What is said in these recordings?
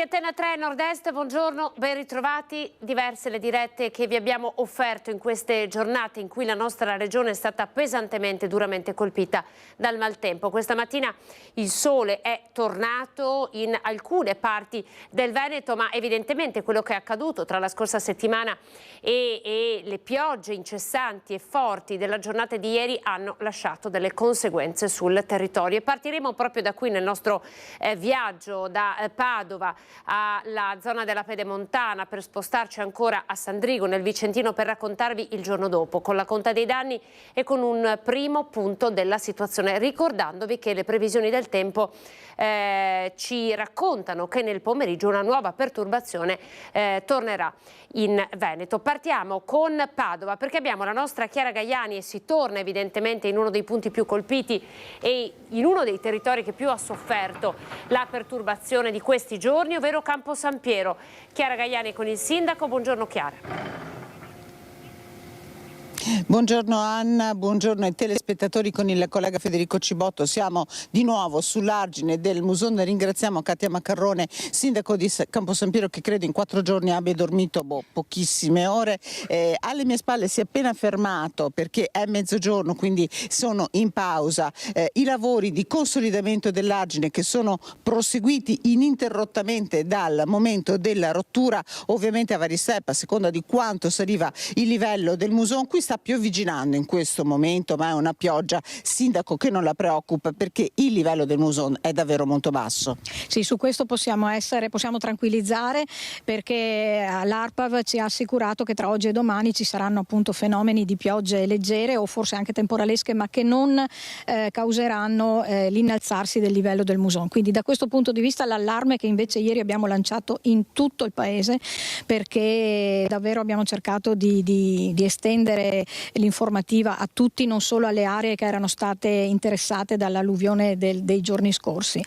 Antena 3 Nord-Est, buongiorno, ben ritrovati. Diverse le dirette che vi abbiamo offerto in queste giornate in cui la nostra regione è stata pesantemente, duramente colpita dal maltempo. Questa mattina il sole è tornato in alcune parti del Veneto, ma evidentemente quello che è accaduto tra la scorsa settimana e le piogge incessanti e forti della giornata di ieri hanno lasciato delle conseguenze sul territorio. E partiremo proprio da qui nel nostro viaggio da Padova alla zona della Pedemontana per spostarci ancora a Sandrigo nel Vicentino per raccontarvi il giorno dopo con la conta dei danni e con un primo punto della situazione, ricordandovi che le previsioni del tempo ci raccontano che nel pomeriggio una nuova perturbazione tornerà in Veneto. Partiamo con Padova perché abbiamo la nostra Chiara Gaiani e si torna evidentemente in uno dei punti più colpiti e in uno dei territori che più ha sofferto la perturbazione di questi giorni, ovvero Campo San Piero. Chiara Gaiani con il sindaco, buongiorno Chiara. Buongiorno Anna, buongiorno ai telespettatori con il collega Federico Cibotto. Siamo di nuovo sull'argine del Muson. Ringraziamo Katia Maccarrone, sindaco di Campo San Piero, che credo in 4 giorni abbia dormito pochissime ore. Alle mie spalle si è appena fermato perché è mezzogiorno, quindi sono in pausa i lavori di consolidamento dell'argine che sono proseguiti ininterrottamente dal momento della rottura, ovviamente a vari step a seconda di quanto saliva il livello del Muson. Qui sta piovigginando in questo momento, ma è una pioggia, sindaco, che non la preoccupa perché il livello del Muson è davvero molto basso. Sì, su questo possiamo tranquillizzare perché l'ARPAV ci ha assicurato che tra oggi e domani ci saranno appunto fenomeni di piogge leggere o forse anche temporalesche, ma che non causeranno l'innalzarsi del livello del Muson. Quindi da questo punto di vista l'allarme che invece ieri abbiamo lanciato in tutto il paese, perché davvero abbiamo cercato di estendere l'informativa a tutti, non solo alle aree che erano state interessate dall'alluvione dei giorni scorsi.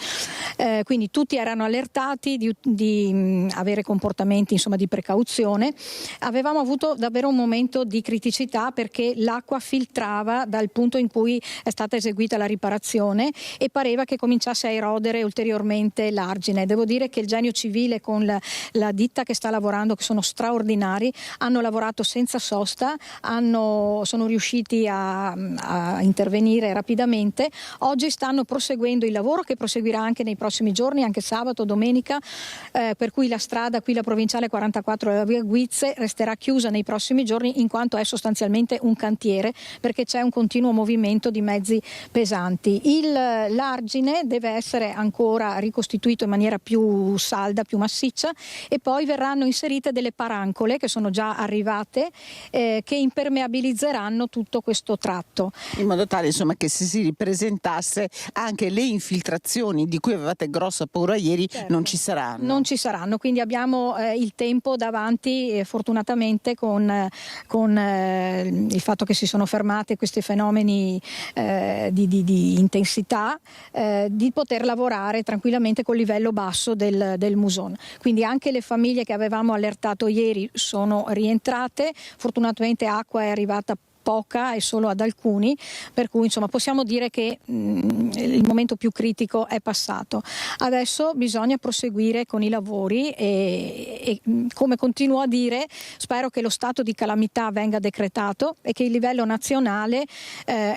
Quindi tutti erano allertati di avere comportamenti di precauzione. Avevamo avuto davvero un momento di criticità perché l'acqua filtrava dal punto in cui è stata eseguita la riparazione e pareva che cominciasse a erodere ulteriormente l'argine. Devo dire che il Genio Civile con la ditta che sta lavorando, che sono straordinari, hanno lavorato senza sosta, sono riusciti a intervenire rapidamente. Oggi stanno proseguendo il lavoro che proseguirà anche nei prossimi giorni, anche sabato, domenica, per cui la strada qui, la provinciale 44 della via Guizze, resterà chiusa nei prossimi giorni in quanto è sostanzialmente un cantiere, perché c'è un continuo movimento di mezzi pesanti. L'argine deve essere ancora ricostituito in maniera più salda, più massiccia, e poi verranno inserite delle parancole che sono già arrivate, che impermeabilizzeranno tutto questo tratto. In modo tale che se si ripresentasse anche le infiltrazioni di cui avevate grossa paura ieri, certo, non ci saranno. Non ci saranno, quindi abbiamo il tempo davanti, fortunatamente con il fatto che si sono fermati questi fenomeni di intensità, di poter lavorare tranquillamente col livello basso del Muson. Quindi anche le famiglie che avevamo allertato ieri sono rientrate, fortunatamente acqua è arrivata poca e solo ad alcuni, per cui possiamo dire che il momento più critico è passato. Adesso bisogna proseguire con i lavori e come continuo a dire, spero che lo stato di calamità venga decretato e che il livello nazionale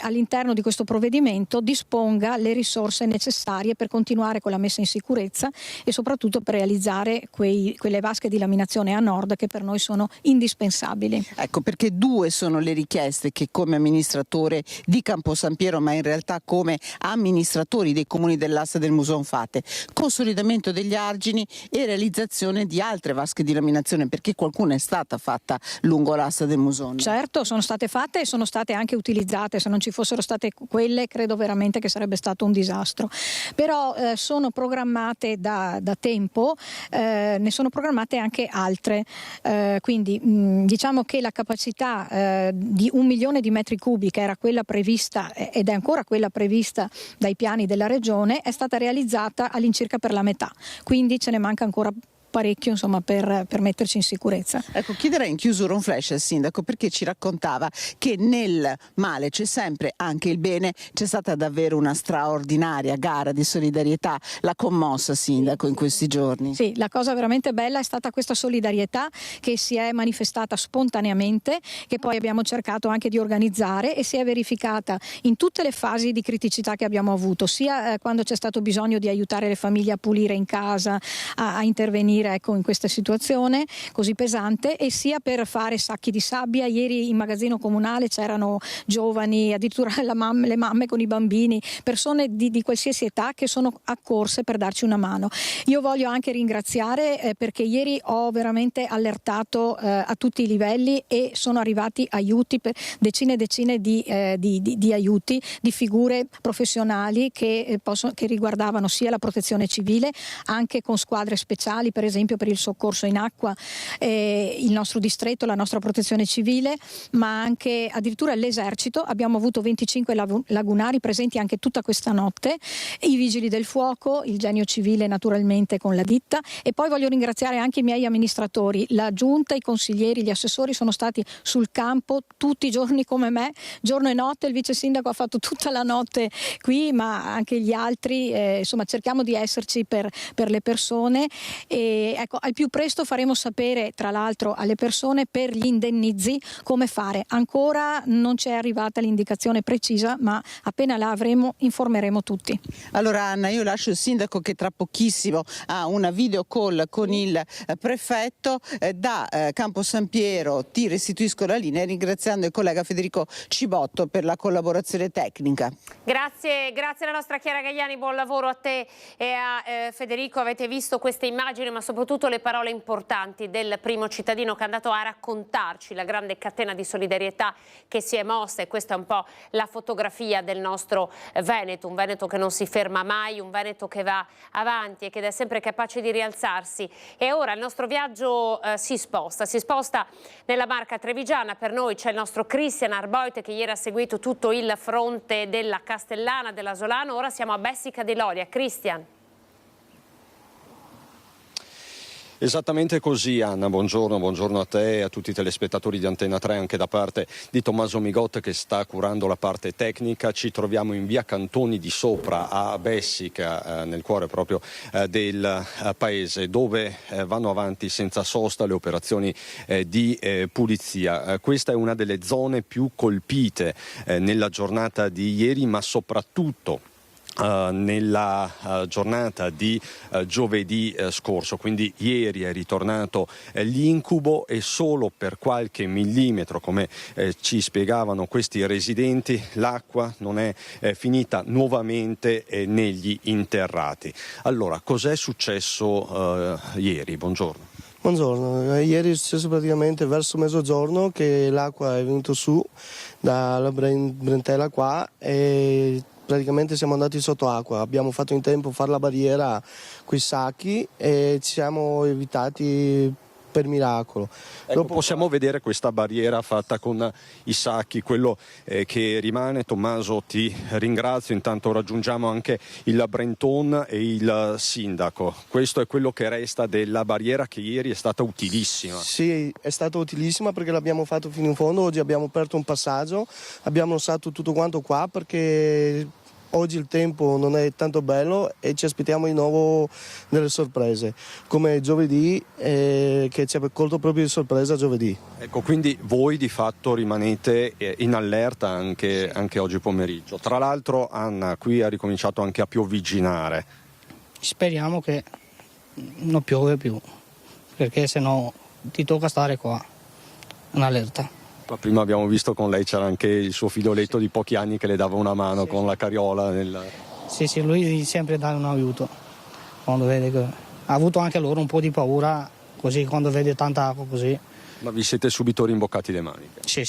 all'interno di questo provvedimento disponga le risorse necessarie per continuare con la messa in sicurezza e soprattutto per realizzare quelle vasche di laminazione a nord che per noi sono indispensabili. Ecco perché 2 sono le richieste che come amministratore di Campo San Piero, ma in realtà come amministratori dei comuni dell'asta del Muson fate: consolidamento degli argini e realizzazione di altre vasche di laminazione, perché qualcuna è stata fatta lungo l'asta del Muson. Certo, sono state fatte e sono state anche utilizzate. Se non ci fossero state quelle, credo veramente che sarebbe stato un disastro. Però sono programmate da tempo, ne sono programmate anche altre, quindi diciamo che la capacità di 1 milione di metri cubi, che era quella prevista ed è ancora quella prevista dai piani della regione, è stata realizzata all'incirca per la metà, quindi ce ne manca ancora parecchio, insomma, per metterci in sicurezza. Ecco, chiederei in chiusura un flash al sindaco, perché ci raccontava che nel male c'è sempre anche il bene. C'è stata davvero una straordinaria gara di solidarietà, l'ha commossa, sindaco, in questi giorni. Sì, la cosa veramente bella è stata questa solidarietà che si è manifestata spontaneamente, che poi abbiamo cercato anche di organizzare e si è verificata in tutte le fasi di criticità che abbiamo avuto, sia quando c'è stato bisogno di aiutare le famiglie a pulire in casa, a intervenire, ecco, in questa situazione così pesante, e sia per fare sacchi di sabbia. Ieri in magazzino comunale c'erano giovani, addirittura le mamme con i bambini, persone di qualsiasi età che sono accorse per darci una mano. Io voglio anche ringraziare perché ieri ho veramente allertato a tutti i livelli e sono arrivati aiuti, per decine e decine di aiuti di figure professionali che riguardavano sia la protezione civile, anche con squadre speciali, per esempio per il soccorso in acqua, il nostro distretto, la nostra protezione civile, ma anche addirittura l'esercito. Abbiamo avuto 25 lagunari presenti anche tutta questa notte, i vigili del fuoco, il genio civile naturalmente con la ditta, e poi voglio ringraziare anche i miei amministratori, la giunta, i consiglieri, gli assessori sono stati sul campo tutti i giorni come me, giorno e notte. Il vice sindaco ha fatto tutta la notte qui, ma anche gli altri, insomma cerchiamo di esserci per le persone, e ecco, al più presto faremo sapere tra l'altro alle persone per gli indennizi come fare. Ancora non ci è arrivata l'indicazione precisa, ma appena la avremo informeremo tutti. Allora Anna, io lascio il sindaco che tra pochissimo ha una video call con il prefetto. Da Campo San Piero ti restituisco la linea ringraziando il collega Federico Cibotto per la collaborazione tecnica. Grazie alla nostra Chiara Gagliani, buon lavoro a te e a Federico. Avete visto queste immagini, ma soprattutto le parole importanti del primo cittadino che è andato a raccontarci la grande catena di solidarietà che si è mossa, e questa è un po' la fotografia del nostro Veneto, un Veneto che non si ferma mai, un Veneto che va avanti e che è sempre capace di rialzarsi. E ora il nostro viaggio si sposta nella Marca trevigiana. Per noi c'è il nostro Cristian Arboite che ieri ha seguito tutto il fronte della Castellana, dell'Asolano. Ora siamo a Bessica di Loria. Cristian. Esattamente così, Anna, buongiorno a te e a tutti i telespettatori di Antenna 3, anche da parte di Tommaso Migot che sta curando la parte tecnica. Ci troviamo in via Cantoni di Sopra a Bessica, nel cuore proprio del paese, dove vanno avanti senza sosta le operazioni di pulizia. Questa è una delle zone più colpite nella giornata di ieri, ma soprattutto nella giornata di giovedì scorso. Quindi ieri è ritornato l'incubo e solo per qualche millimetro, come ci spiegavano questi residenti, l'acqua non è finita nuovamente negli interrati. Allora, cos'è successo ieri? Buongiorno. Buongiorno, ieri è successo praticamente verso mezzogiorno che l'acqua è venuta su dalla Brentella qua e praticamente siamo andati sotto acqua. Abbiamo fatto in tempo a fare la barriera coi sacchi e ci siamo evitati per miracolo. Ecco, possiamo vedere questa barriera fatta con i sacchi, quello che rimane. Tommaso, ti ringrazio, intanto raggiungiamo anche il Brenton e il sindaco. Questo è quello che resta della barriera che ieri è stata utilissima. Sì, è stata utilissima perché l'abbiamo fatto fino in fondo. Oggi abbiamo aperto un passaggio, abbiamo lasciato tutto quanto qua perché oggi il tempo non è tanto bello e ci aspettiamo di nuovo delle sorprese, come giovedì che ci ha colto proprio di sorpresa giovedì. Ecco, quindi voi di fatto rimanete in allerta anche oggi pomeriggio. Tra l'altro, Anna, qui ha ricominciato anche a piovigginare. Speriamo che non piove più, perché sennò ti tocca stare qua in allerta. Prima abbiamo visto con lei c'era anche il suo figlioletto di pochi anni che le dava una mano con la carriola. Sì, lui sempre dà un aiuto. Quando vede che ha avuto anche loro un po' di paura, così quando vede tanta acqua così. Ma vi siete subito rimboccati le maniche? Sì,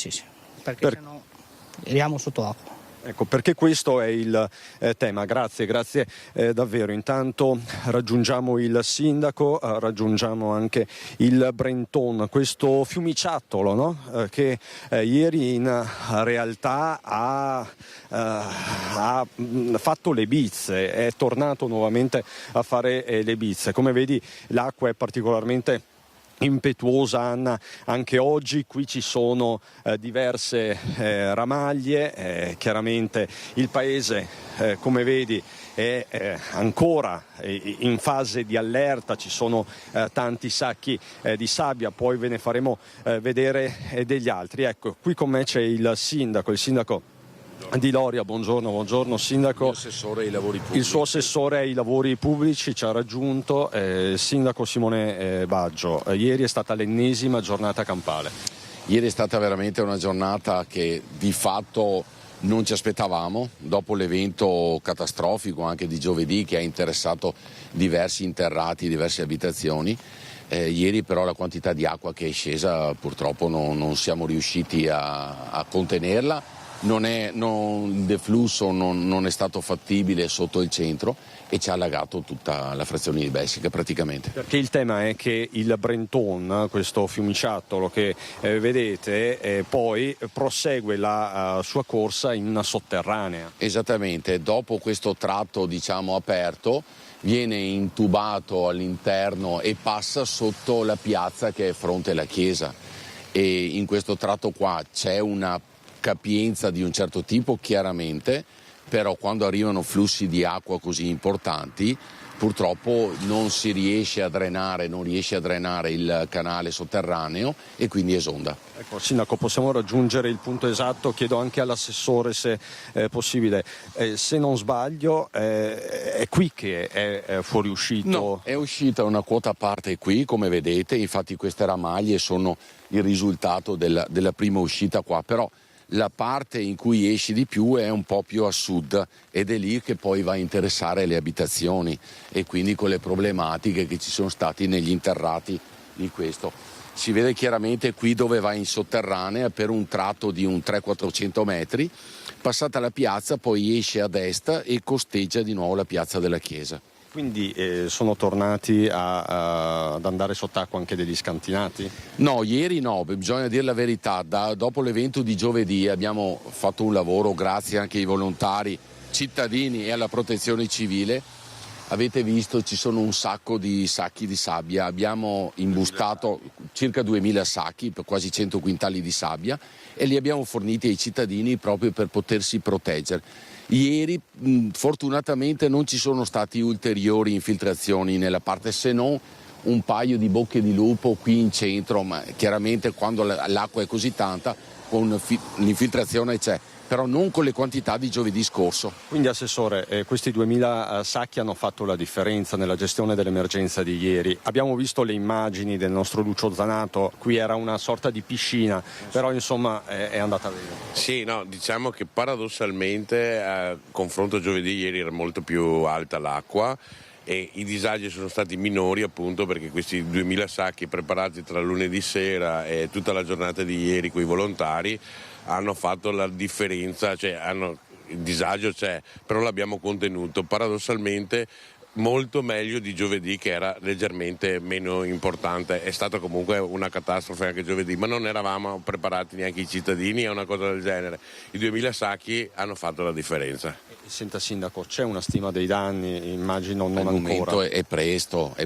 perché sennò eriamo sotto acqua. Ecco, perché questo è il tema. Grazie davvero. Intanto raggiungiamo il sindaco, raggiungiamo anche il Brenton, questo fiumiciattolo, no? Che ieri in realtà ha fatto le bizze, è tornato nuovamente a fare le bizze. Come vedi, l'acqua è particolarmente impetuosa, Anna, anche oggi. Qui ci sono diverse ramaglie, chiaramente il paese, come vedi, è ancora in fase di allerta, ci sono tanti sacchi di sabbia, poi ve ne faremo vedere degli altri. Ecco, qui con me c'è il sindaco di Loria. Buongiorno sindaco. Il suo assessore ai lavori pubblici ci ha raggiunto, sindaco Simone Baggio. Ieri è stata l'ennesima giornata campale. Ieri è stata veramente una giornata che di fatto non ci aspettavamo, dopo l'evento catastrofico anche di giovedì che ha interessato diversi interrati, diverse abitazioni. Ieri però la quantità di acqua che è scesa purtroppo non siamo riusciti a contenerla. Il deflusso non è stato fattibile sotto il centro e ci ha allagato tutta la frazione di Bessica praticamente. Perché il tema è che il Brenton, questo fiumiciattolo che vedete, poi prosegue la sua corsa in una sotterranea. Esattamente, dopo questo tratto aperto viene intubato all'interno e passa sotto la piazza che è fronte alla chiesa, e in questo tratto qua c'è una capienza di un certo tipo chiaramente, però quando arrivano flussi di acqua così importanti purtroppo non riesce a drenare il canale sotterraneo e quindi esonda. Ecco, sindaco, possiamo raggiungere il punto esatto? Chiedo anche all'assessore se è possibile. Se non sbaglio è qui che è fuoriuscito? No, è uscita una quota a parte qui, come vedete, infatti queste ramaglie sono il risultato della prima uscita qua, però la parte in cui esce di più è un po' più a sud ed è lì che poi va a interessare le abitazioni e quindi con le problematiche che ci sono stati negli interrati di questo. Si vede chiaramente qui dove va in sotterranea per un tratto di un 300-400 metri, passata la piazza poi esce a destra e costeggia di nuovo la piazza della chiesa. Quindi sono tornati ad andare sott'acqua anche degli scantinati? No, ieri no, bisogna dire la verità. Dopo l'evento di giovedì abbiamo fatto un lavoro, grazie anche ai volontari cittadini e alla protezione civile. Avete visto, ci sono un sacco di sacchi di sabbia, abbiamo imbustato circa 2000 sacchi, per quasi 100 quintali di sabbia, e li abbiamo forniti ai cittadini proprio per potersi proteggere. Ieri fortunatamente non ci sono stati ulteriori infiltrazioni nella parte, se non un paio di bocche di lupo qui in centro, ma chiaramente quando l'acqua è così tanta l'infiltrazione c'è, però non con le quantità di giovedì scorso. Quindi assessore, questi 2000 sacchi hanno fatto la differenza nella gestione dell'emergenza di ieri. Abbiamo visto le immagini del nostro Lucio Zanato, qui era una sorta di piscina, però insomma è andata bene. Sì, no, diciamo che paradossalmente a confronto a giovedì ieri era molto più alta l'acqua e i disagi sono stati minori appunto perché questi 2000 sacchi preparati tra lunedì sera e tutta la giornata di ieri con i volontari hanno fatto la differenza, il disagio c'è, però l'abbiamo contenuto paradossalmente molto meglio di giovedì che era leggermente meno importante. È stata comunque una catastrofe anche giovedì, ma non eravamo preparati neanche i cittadini a una cosa del genere. I 2000 sacchi hanno fatto la differenza. Senta sindaco, c'è una stima dei danni? Immagino non ancora. Al momento è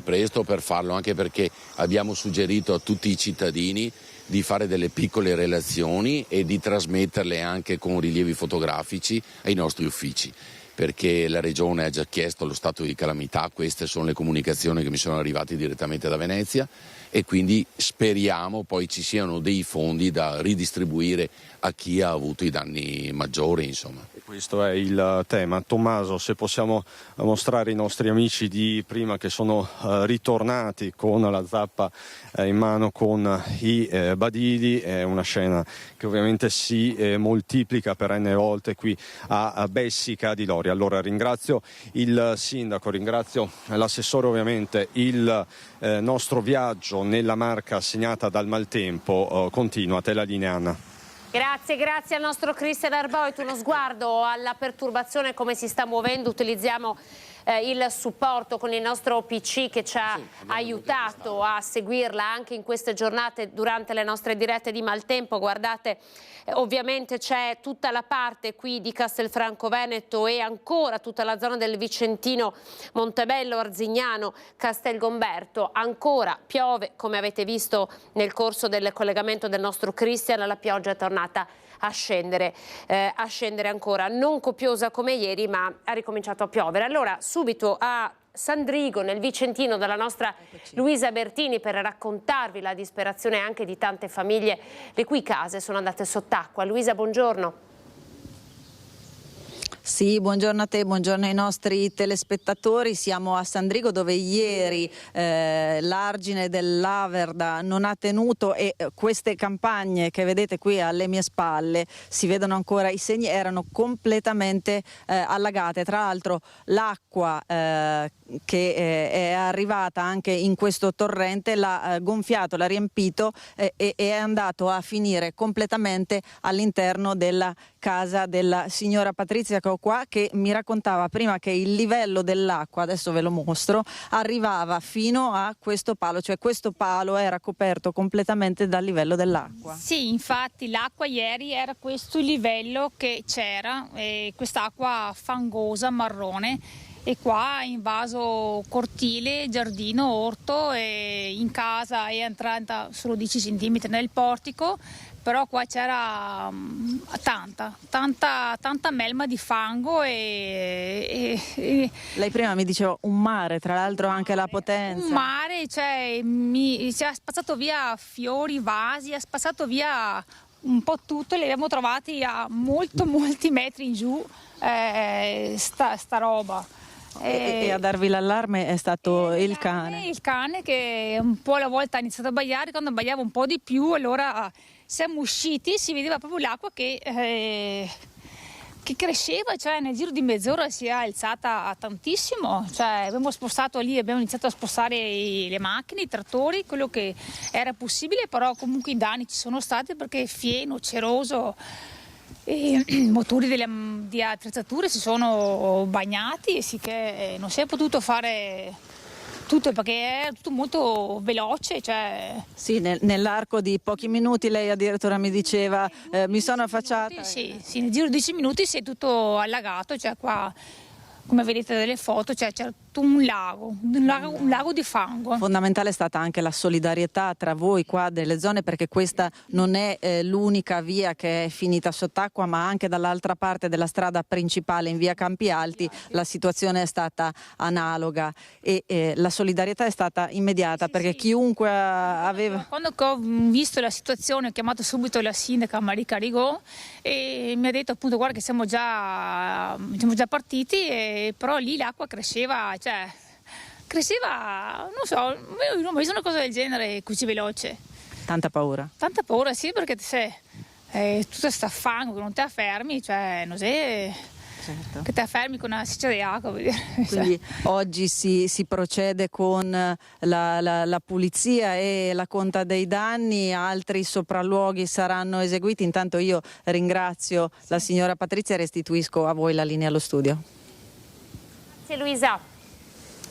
presto per farlo, anche perché abbiamo suggerito a tutti i cittadini di fare delle piccole relazioni e di trasmetterle anche con rilievi fotografici ai nostri uffici, perché la Regione ha già chiesto lo stato di calamità. Queste sono le comunicazioni che mi sono arrivate direttamente da Venezia e quindi speriamo poi ci siano dei fondi da ridistribuire a chi ha avuto i danni maggiori, insomma. Questo è il tema. Tommaso, se possiamo mostrare i nostri amici di prima che sono ritornati con la zappa in mano con i badili, è una scena che ovviamente si moltiplica per n volte qui a Bessica di Loria. Allora ringrazio il sindaco, ringrazio l'assessore ovviamente. Il nostro viaggio nella Marca segnata dal maltempo continua. A te la linea, Anna. Grazie al nostro Cristian Arboit. Uno sguardo alla perturbazione, come si sta muovendo. Utilizziamo il supporto con il nostro PC che ci ha aiutato a seguirla anche in queste giornate durante le nostre dirette di Maltempo. Guardate, ovviamente c'è tutta la parte qui di Castelfranco Veneto e ancora tutta la zona del Vicentino, Montebello, Arzignano, Castelgomberto. Ancora piove, come avete visto nel corso del collegamento del nostro Cristian, la pioggia è tornata a scendere ancora, non copiosa come ieri, ma ha ricominciato a piovere. Allora subito a Sandrigo, nel Vicentino, dalla nostra Luisa Bertini per raccontarvi la disperazione anche di tante famiglie le cui case sono andate sott'acqua. Luisa, buongiorno. Sì, buongiorno a te, buongiorno ai nostri telespettatori. Siamo a Sandrigo dove ieri l'argine dell'Averda non ha tenuto e queste campagne che vedete qui alle mie spalle, si vedono ancora i segni, erano completamente allagate. Tra l'altro l'acqua che è arrivata anche in questo torrente l'ha gonfiato, l'ha riempito e è andato a finire completamente all'interno della casa della signora Patrizia che ho qua, che mi raccontava prima che il livello dell'acqua, adesso ve lo mostro, arrivava fino a questo palo, cioè questo palo era coperto completamente dal livello dell'acqua. Sì, infatti l'acqua ieri era questo il livello che c'era, quest'acqua fangosa marrone, e qua ha invaso cortile, giardino, orto, e in casa è entrata solo 10 cm nel portico, però qua c'era tanta melma di fango e Lei prima mi diceva un mare, tra l'altro anche la potenza. Un mare, cioè ci ha spazzato via fiori, vasi, ha spazzato via un po' tutto, li abbiamo trovati a molti metri in giù, sta roba. E a darvi l'allarme è stato il cane. Il cane che un po' alla volta ha iniziato a abbaiare, quando abbaiava un po' di più allora siamo usciti, si vedeva proprio l'acqua che cresceva, cioè nel giro di mezz'ora si è alzata tantissimo, cioè abbiamo spostato lì, abbiamo iniziato a spostare le macchine, i trattori, quello che era possibile, però comunque i danni ci sono stati perché fieno, ceroso, e motori di attrezzature si sono bagnati, e sì che non si è potuto fare tutto perché è tutto molto veloce. Cioè... Sì, nell'arco di pochi minuti lei addirittura mi diceva mi sono affacciata. Sì, nel giro di 10 minuti si è tutto allagato, cioè qua come vedete dalle foto c'è un lago di fango. Fondamentale è stata anche la solidarietà tra voi qua delle zone, perché questa non è l'unica via che è finita sott'acqua, ma anche dall'altra parte della strada principale in via Campi Alti la situazione è stata analoga e la solidarietà è stata immediata, perché chiunque aveva... Quando ho visto la situazione ho chiamato subito la sindaca Marica Rigò e mi ha detto appunto guarda che siamo già partiti, però lì l'acqua cresceva, non so, io non ho visto una cosa del genere così veloce. Tanta paura? Tanta paura, sì, perché se tutto sta fango che non te fermi, cioè non sei... Certo. Che te fermi con una seccia di acqua. Quindi oggi si procede con la pulizia e la conta dei danni, altri sopralluoghi saranno eseguiti. Intanto io ringrazio la signora Patrizia e restituisco a voi la linea allo studio. Grazie Luisa,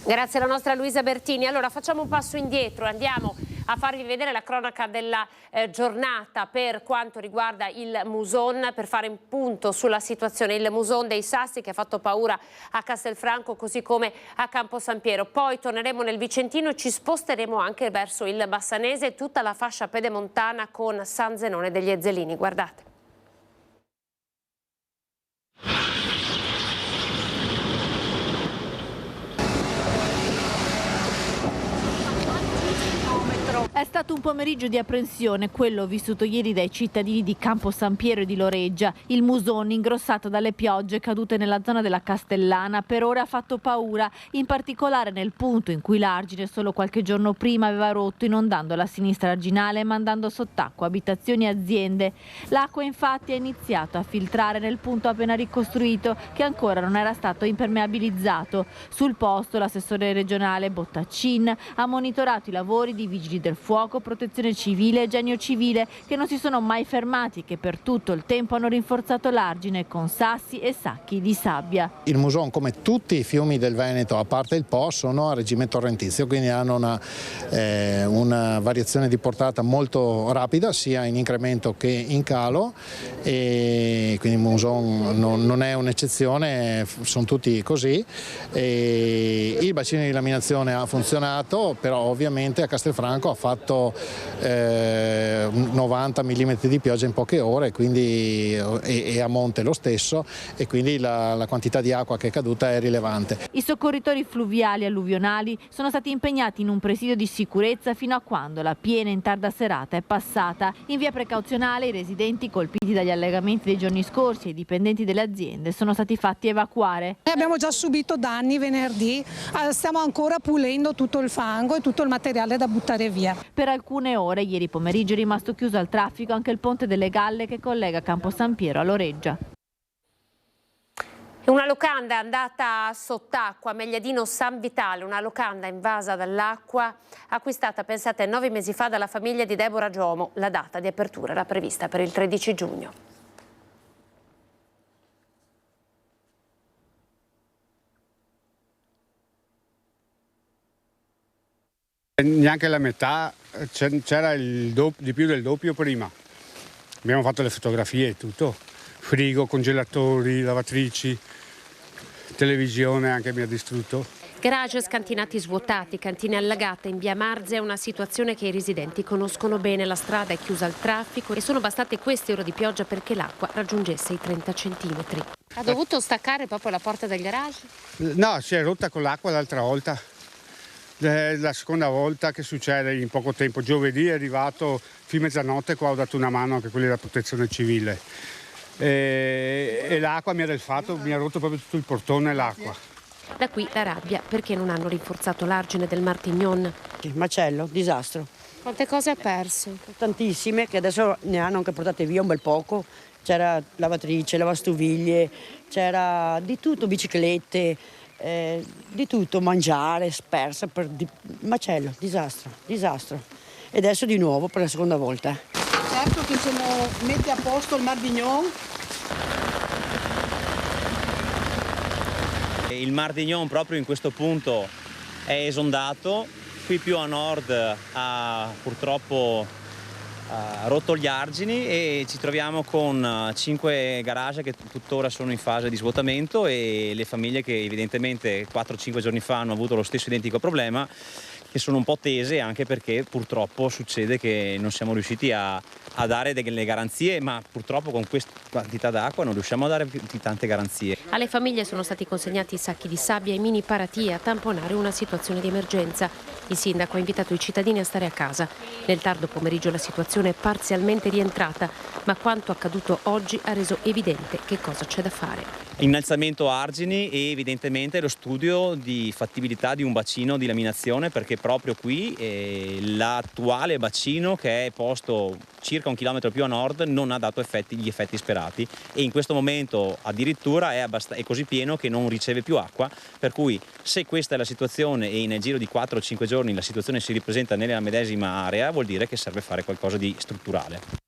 grazie alla nostra Luisa Bertini. Allora facciamo un passo indietro, andiamo a farvi vedere la cronaca della giornata per quanto riguarda il Muson, per fare un punto sulla situazione. Il Muson dei Sassi che ha fatto paura a Castelfranco così come a Campo San Piero. Poi torneremo nel Vicentino e ci sposteremo anche verso il Bassanese e tutta la fascia pedemontana con San Zenone degli Ezzelini. Guardate. È stato un pomeriggio di apprensione, quello vissuto ieri dai cittadini di Campo San Piero e di Loreggia. Il Muson, ingrossato dalle piogge cadute nella zona della Castellana, per ora ha fatto paura, in particolare nel punto in cui l'argine solo qualche giorno prima aveva rotto, inondando la sinistra arginale e mandando sott'acqua abitazioni e aziende. L'acqua infatti ha iniziato a filtrare nel punto appena ricostruito, che ancora non era stato impermeabilizzato. Sul posto l'assessore regionale Bottaccin ha monitorato i lavori di vigili del del fuoco, protezione civile e genio civile, che non si sono mai fermati, che per tutto il tempo hanno rinforzato l'argine con sassi e sacchi di sabbia. Il Muson, come tutti i fiumi del Veneto, a parte il Po, sono a regime torrentizio, quindi hanno una variazione di portata molto rapida, sia in incremento che in calo, e quindi il Muson non è un'eccezione, sono tutti così. Il bacino di laminazione ha funzionato, però ovviamente a Castelfranco ha fatto 90 mm di pioggia in poche ore, quindi, e a monte lo stesso, e quindi la quantità di acqua che è caduta è rilevante. I soccorritori fluviali e alluvionali sono stati impegnati in un presidio di sicurezza fino a quando la piena in tarda serata è passata. In via precauzionale i residenti colpiti dagli allagamenti dei giorni scorsi e i dipendenti delle aziende sono stati fatti evacuare. Abbiamo già subito danni venerdì, stiamo ancora pulendo tutto il fango e tutto il materiale da buttare via. Per alcune ore ieri pomeriggio è rimasto chiuso al traffico anche il ponte delle Galle che collega Campo San Piero a Loreggia. Una locanda è andata sott'acqua a Megliadino San Vitale, una locanda invasa dall'acqua acquistata, pensate, 9 mesi fa dalla famiglia di Deborah Giomo. La data di apertura era prevista per il 13 giugno. Neanche la metà, c'era di più del doppio prima. Abbiamo fatto le fotografie e tutto, frigo, congelatori, lavatrici, televisione anche mi ha distrutto. Garage scantinati svuotati, cantine allagate. In via Marze è una situazione che i residenti conoscono bene. La strada è chiusa al traffico e sono bastate queste ore di pioggia perché l'acqua raggiungesse i 30 centimetri. Ha dovuto staccare proprio la porta del garage? No, si è rotta con l'acqua l'altra volta. La seconda volta che succede in poco tempo. Giovedì è arrivato fino a mezzanotte, qua ho dato una mano anche quelli della protezione civile. E l'acqua mi ha rotto proprio tutto il portone, l'acqua. Da qui la rabbia perché non hanno rinforzato l'argine del Martignon. Macello, disastro. Quante cose ha perso? Tantissime, che adesso ne hanno anche portate via un bel poco. C'era lavatrice, lavastoviglie, c'era di tutto, biciclette, di tutto, mangiare, spersa, macello, disastro. E adesso di nuovo per la seconda volta. Certo che se lo mette a posto il Martignon. Il Martignon proprio in questo punto è esondato, qui più a nord ha purtroppo rotto gli argini e ci troviamo con 5 garage che tuttora sono in fase di svuotamento e le famiglie che evidentemente 4-5 giorni fa hanno avuto lo stesso identico problema, che sono un po' tese anche perché purtroppo succede che non siamo riusciti a dare delle garanzie, ma purtroppo con questa quantità d'acqua non riusciamo a dare più di tante garanzie. Alle famiglie sono stati consegnati sacchi di sabbia e mini paratie a tamponare una situazione di emergenza. Il sindaco ha invitato i cittadini a stare a casa. Nel tardo pomeriggio la situazione è parzialmente rientrata, ma quanto accaduto oggi ha reso evidente che cosa c'è da fare. Innalzamento argini e evidentemente lo studio di fattibilità di un bacino di laminazione, perché proprio qui l'attuale bacino, che è posto circa 1 chilometro più a nord, non ha dato gli effetti sperati e in questo momento addirittura è così pieno che non riceve più acqua, per cui se questa è la situazione e nel giro di 4 o 5 giorni la situazione si ripresenta nella medesima area, vuol dire che serve fare qualcosa di strutturale.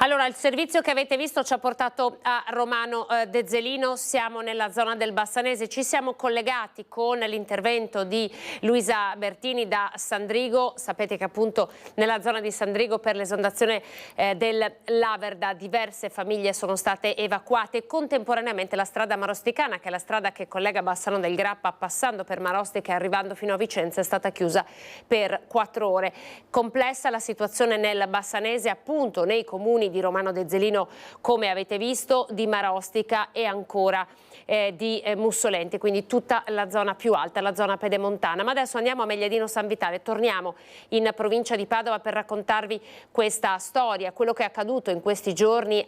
Allora, il servizio che avete visto ci ha portato a Romano Dezzelino, siamo nella zona del Bassanese, ci siamo collegati con l'intervento di Luisa Bertini da Sandrigo. Sapete che appunto nella zona di Sandrigo per l'esondazione del Laverda diverse famiglie sono state evacuate. Contemporaneamente la strada marosticana, che è la strada che collega Bassano del Grappa passando per Marostica e arrivando fino a Vicenza, è stata chiusa per 4 ore. Complessa la situazione nel Bassanese, appunto nei comuni di Romano Dezzelino, come avete visto, di Marostica e ancora di Mussolenti, quindi tutta la zona più alta, la zona pedemontana. Ma adesso andiamo a Megliadino San Vitale, torniamo in provincia di Padova per raccontarvi questa storia, quello che è accaduto in questi giorni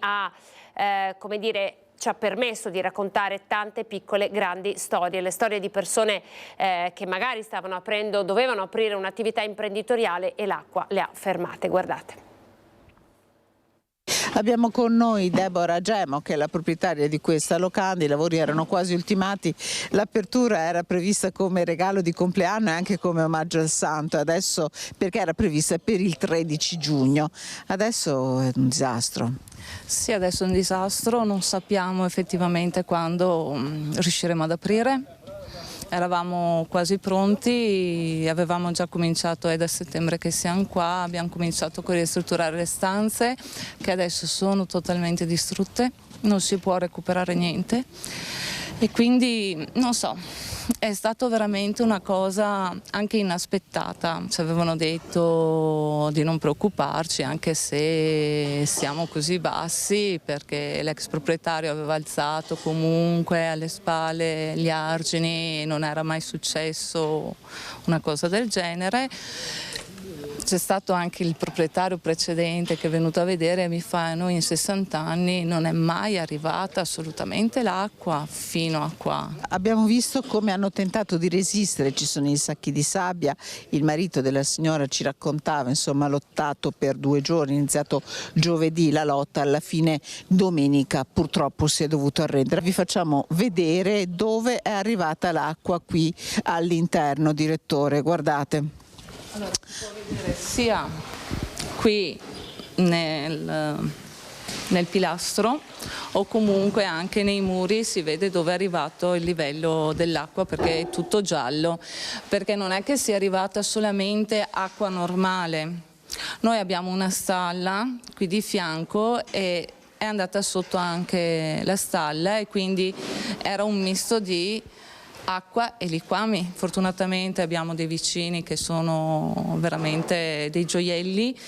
come dire, ci ha permesso di raccontare tante piccole grandi storie, le storie di persone che magari dovevano aprire un'attività imprenditoriale e l'acqua le ha fermate, guardate. Abbiamo con noi Deborah Gemo, che è la proprietaria di questa locanda. I lavori erano quasi ultimati, l'apertura era prevista come regalo di compleanno e anche come omaggio al santo, adesso perché era prevista per il 13 giugno, adesso è un disastro. Sì, adesso è un disastro, non sappiamo effettivamente quando riusciremo ad aprire. Eravamo quasi pronti, avevamo già cominciato, è da settembre che siamo qua, abbiamo cominciato a ristrutturare le stanze che adesso sono totalmente distrutte, non si può recuperare niente e quindi non so, è stato veramente una cosa anche inaspettata. Ci avevano detto di non preoccuparci anche se siamo così bassi, perché l'ex proprietario aveva alzato comunque alle spalle gli argini e non era mai successo una cosa del genere. C'è stato anche il proprietario precedente che è venuto a vedere e mi fa: noi in 60 anni non è mai arrivata assolutamente l'acqua fino a qua. Abbiamo visto come hanno tentato di resistere, ci sono i sacchi di sabbia, il marito della signora ci raccontava, insomma, ha lottato per 2 giorni, è iniziato giovedì la lotta, alla fine domenica purtroppo si è dovuto arrendere. Vi facciamo vedere dove è arrivata l'acqua qui all'interno, direttore, guardate. Allora, si può vedere sia qui nel pilastro o comunque anche nei muri, si vede dove è arrivato il livello dell'acqua, perché è tutto giallo, perché non è che sia arrivata solamente acqua normale. Noi abbiamo una stalla qui di fianco e è andata sotto anche la stalla e quindi era un misto di acqua e liquami. Fortunatamente abbiamo dei vicini che sono veramente dei gioielli,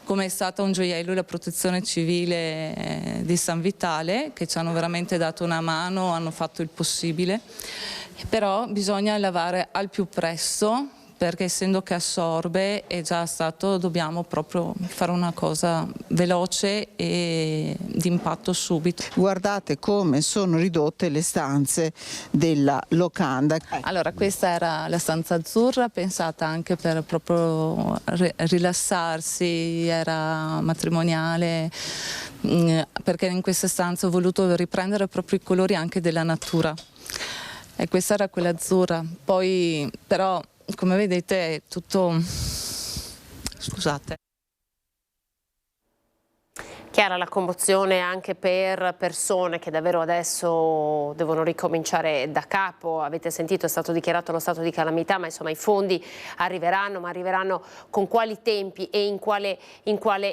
come è stata un gioiello la protezione civile di San Vitale, che ci hanno veramente dato una mano, hanno fatto il possibile, però bisogna lavare al più presto, perché essendo che assorbe è già stato, dobbiamo proprio fare una cosa veloce e d'impatto subito. Guardate come sono ridotte le stanze della locanda. Allora, questa era la stanza azzurra, pensata anche per proprio rilassarsi, era matrimoniale, perché in questa stanza ho voluto riprendere proprio i colori anche della natura. E questa era quella azzurra, poi però come vedete è tutto, scusate. Chiara la commozione anche per persone che davvero adesso devono ricominciare da capo. Avete sentito, è stato dichiarato lo stato di calamità, ma insomma i fondi arriveranno, ma arriveranno con quali tempi e in quale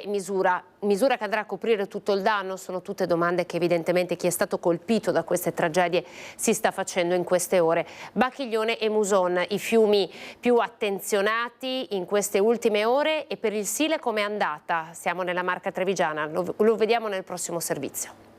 misura? Misura che andrà a coprire tutto il danno? Sono tutte domande che evidentemente chi è stato colpito da queste tragedie si sta facendo in queste ore. Bacchiglione e Muson, i fiumi più attenzionati in queste ultime ore, e per il Sile com'è andata? Siamo nella Marca Trevigiana, lo vediamo nel prossimo servizio.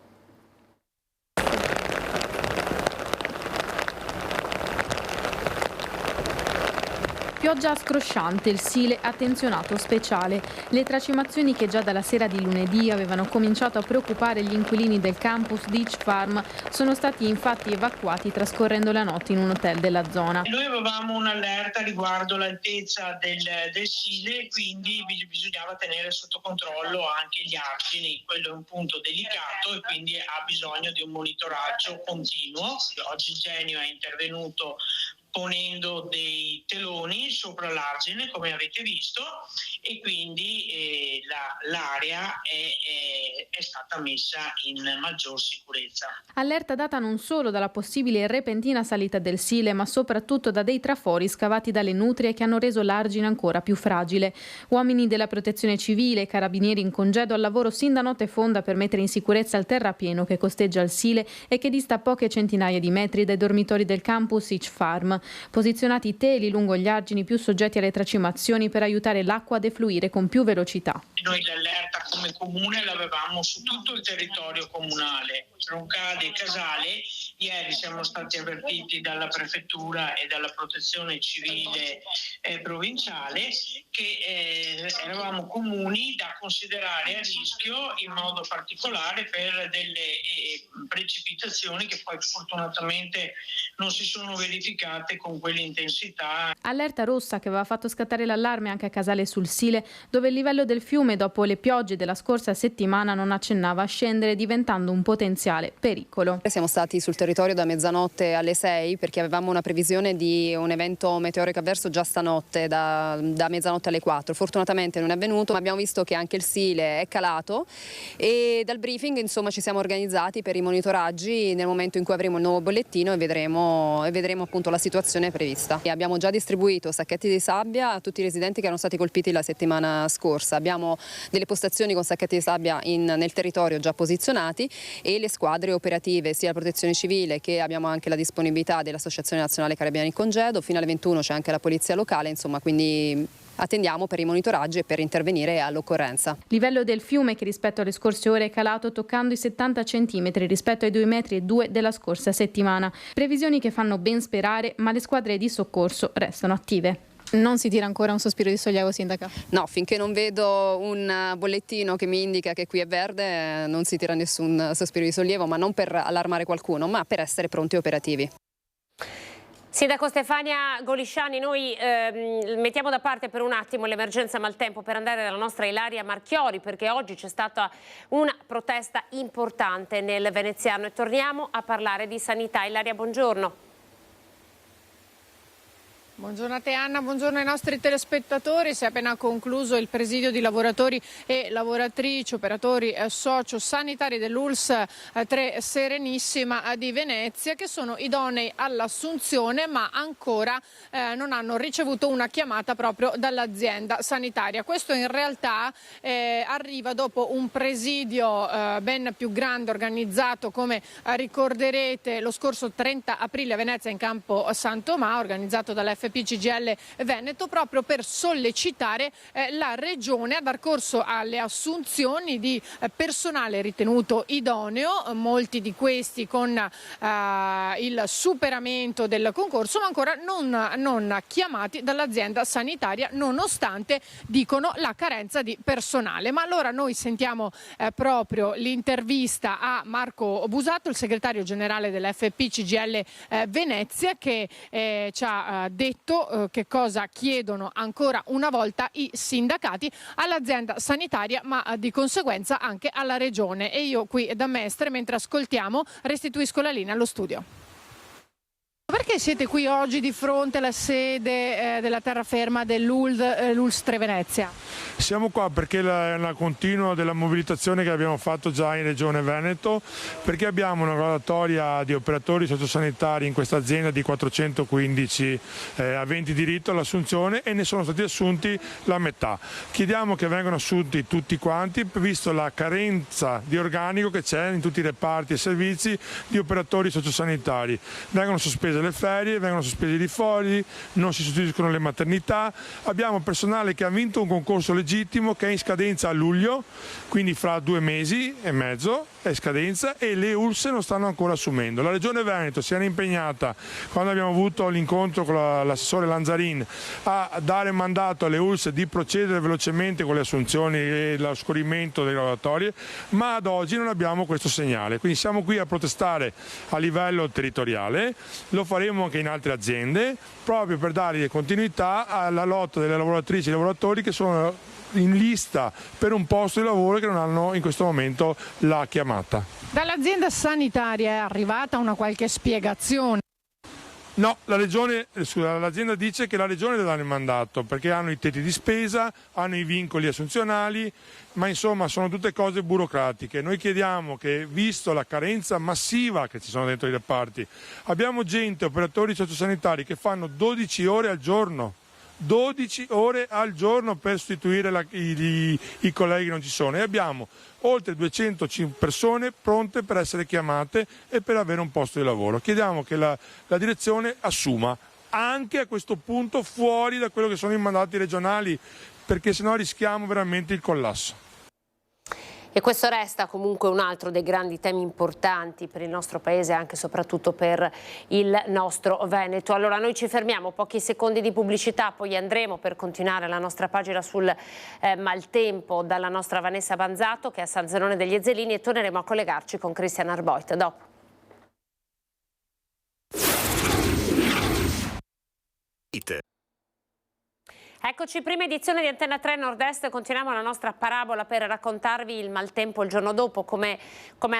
Pioggia scrosciante, il Sile attenzionato speciale. Le tracimazioni che già dalla sera di lunedì avevano cominciato a preoccupare gli inquilini del campus Beach Farm sono stati infatti evacuati trascorrendo la notte in un hotel della zona. Noi avevamo un'allerta riguardo l'altezza del Sile, quindi bisognava tenere sotto controllo anche gli argini. Quello è un punto delicato e quindi ha bisogno di un monitoraggio continuo. Oggi il Genio è intervenuto ponendo dei teloni sopra l'argine, come avete visto, e quindi l'area è stata messa in maggior sicurezza. Allerta data non solo dalla possibile e repentina salita del Sile, ma soprattutto da dei trafori scavati dalle nutrie che hanno reso l'argine ancora più fragile. Uomini della protezione civile e carabinieri in congedo al lavoro sin da notte fonda per mettere in sicurezza il terrapieno che costeggia il Sile e che dista poche centinaia di metri dai dormitori del campus Beach Farm. Posizionati teli lungo gli argini più soggetti alle tracimazioni per aiutare l'acqua a defluire con più velocità. Noi l'allerta come comune l'avevamo su tutto il territorio comunale, Roncade e Casale. Ieri siamo stati avvertiti dalla prefettura e dalla protezione civile provinciale che eravamo comuni da considerare a rischio, in modo particolare per delle precipitazioni che poi fortunatamente non si sono verificate con quell'intensità. Allerta rossa che aveva fatto scattare l'allarme anche a Casale sul Sile, dove il livello del fiume dopo le piogge della scorsa settimana non accennava a scendere, diventando un potenziale pericolo. Siamo stati sul territorio da mezzanotte alle 6 perché avevamo una previsione di un evento meteorico avverso già stanotte da mezzanotte alle 4. Fortunatamente non è avvenuto, ma abbiamo visto che anche il Sile è calato e dal briefing insomma ci siamo organizzati per i monitoraggi nel momento in cui avremo il nuovo bollettino e vedremo appunto la situazione prevista. E abbiamo già distribuito sacchetti di sabbia a tutti i residenti che erano stati colpiti la settimana scorsa. Abbiamo delle postazioni con sacchetti di sabbia nel territorio già posizionati e le squadre operative sia la Protezione Civile che abbiamo anche la disponibilità dell'Associazione Nazionale Carabinieri in Congedo. Fino alle 21 c'è anche la polizia locale, insomma, quindi attendiamo per i monitoraggi e per intervenire all'occorrenza. Livello del fiume che rispetto alle scorse ore è calato toccando i 70 centimetri rispetto ai 2,2 metri della scorsa settimana. Previsioni che fanno ben sperare, ma le squadre di soccorso restano attive. Non si tira ancora un sospiro di sollievo, sindaca? No, finché non vedo un bollettino che mi indica che qui è verde non si tira nessun sospiro di sollievo, ma non per allarmare qualcuno, ma per essere pronti e operativi. Sindaco Stefania Golisciani, noi mettiamo da parte per un attimo l'emergenza maltempo per andare dalla nostra Ilaria Marchiori, perché oggi c'è stata una protesta importante nel veneziano e torniamo a parlare di sanità. Ilaria, buongiorno. Buongiorno a te Anna, buongiorno ai nostri telespettatori. Si è appena concluso il presidio di lavoratori e lavoratrici, operatori socio-sanitari dell'ULSS 3 Serenissima di Venezia, che sono idonei all'assunzione ma ancora non hanno ricevuto una chiamata proprio dall'azienda sanitaria. Questo in realtà arriva dopo un presidio ben più grande organizzato, come ricorderete, lo scorso 30 aprile a Venezia in campo Sant'Omà, organizzato dall'FP CGIL Veneto, proprio per sollecitare la Regione a dar corso alle assunzioni di personale ritenuto idoneo, molti di questi con il superamento del concorso, ma ancora non chiamati dall'azienda sanitaria, nonostante, dicono, la carenza di personale. Ma allora noi sentiamo proprio l'intervista a Marco Busato, il segretario generale dell'FP CGIL Venezia, che ci ha detto che cosa chiedono ancora una volta i sindacati all'azienda sanitaria, ma di conseguenza anche alla Regione. E io qui da Mestre, mentre ascoltiamo, restituisco la linea allo studio. Perché siete qui oggi di fronte alla sede della terraferma dell'ULSS 3 Venezia? Siamo qua perché è una continua della mobilitazione che abbiamo fatto già in Regione Veneto, perché abbiamo una graduatoria di operatori sociosanitari in questa azienda di 415 aventi diritto all'assunzione e ne sono stati assunti la metà. Chiediamo che vengano assunti tutti quanti, visto la carenza di organico che c'è in tutti i reparti e servizi di operatori sociosanitari. Vengono sospese le ferie, vengono sospesi i rifoli, non si sostituiscono le maternità. Abbiamo personale che ha vinto un concorso legittimo che è in scadenza a luglio, quindi fra 2 mesi e mezzo è scadenza, e le ULSS non stanno ancora assumendo. La Regione Veneto si era impegnata, quando abbiamo avuto l'incontro con l'assessore Lanzarin, a dare mandato alle ULSS di procedere velocemente con le assunzioni e lo scorrimento delle graduatorie, ma ad oggi non abbiamo questo segnale. Quindi siamo qui a protestare a livello territoriale, lo faremo anche in altre aziende, proprio per dare continuità alla lotta delle lavoratrici e lavoratori che sono in lista per un posto di lavoro che non hanno in questo momento la chiamata. Dall'azienda sanitaria è arrivata una qualche spiegazione? No, l'azienda dice che la Regione le dà il mandato perché hanno i tetti di spesa, hanno i vincoli assunzionali, ma insomma sono tutte cose burocratiche. Noi chiediamo che, visto la carenza massiva che ci sono dentro i reparti, abbiamo gente, operatori sociosanitari che fanno 12 ore al giorno. 12 ore al giorno per sostituire i colleghi che non ci sono, e abbiamo oltre 200 persone pronte per essere chiamate e per avere un posto di lavoro. Chiediamo che la direzione assuma anche a questo punto fuori da quello che sono i mandati regionali, perché sennò rischiamo veramente il collasso. E questo resta comunque un altro dei grandi temi importanti per il nostro Paese e anche e soprattutto per il nostro Veneto. Allora noi ci fermiamo, pochi secondi di pubblicità, poi andremo per continuare la nostra pagina sul maltempo dalla nostra Vanessa Banzato, che è a San Zenone degli Ezzelini, e torneremo a collegarci con Cristian Arboit dopo. Eccoci, prima edizione di Antenna 3 Nord-Est, continuiamo la nostra parabola per raccontarvi il maltempo il giorno dopo, com'è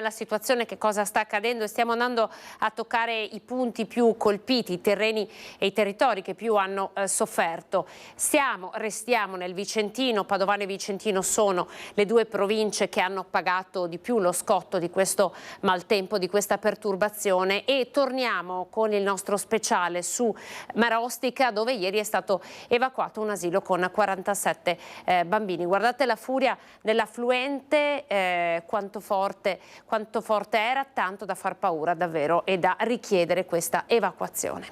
la situazione, che cosa sta accadendo, e stiamo andando a toccare i punti più colpiti, i terreni e i territori che più hanno sofferto. Restiamo nel Vicentino. Padovano e Vicentino sono le due province che hanno pagato di più lo scotto di questo maltempo, di questa perturbazione, e torniamo con il nostro speciale su Marostica, dove ieri è stato evacuato un asilo con 47 bambini. Guardate la furia dell'affluente, quanto forte era, tanto da far paura davvero e da richiedere questa evacuazione.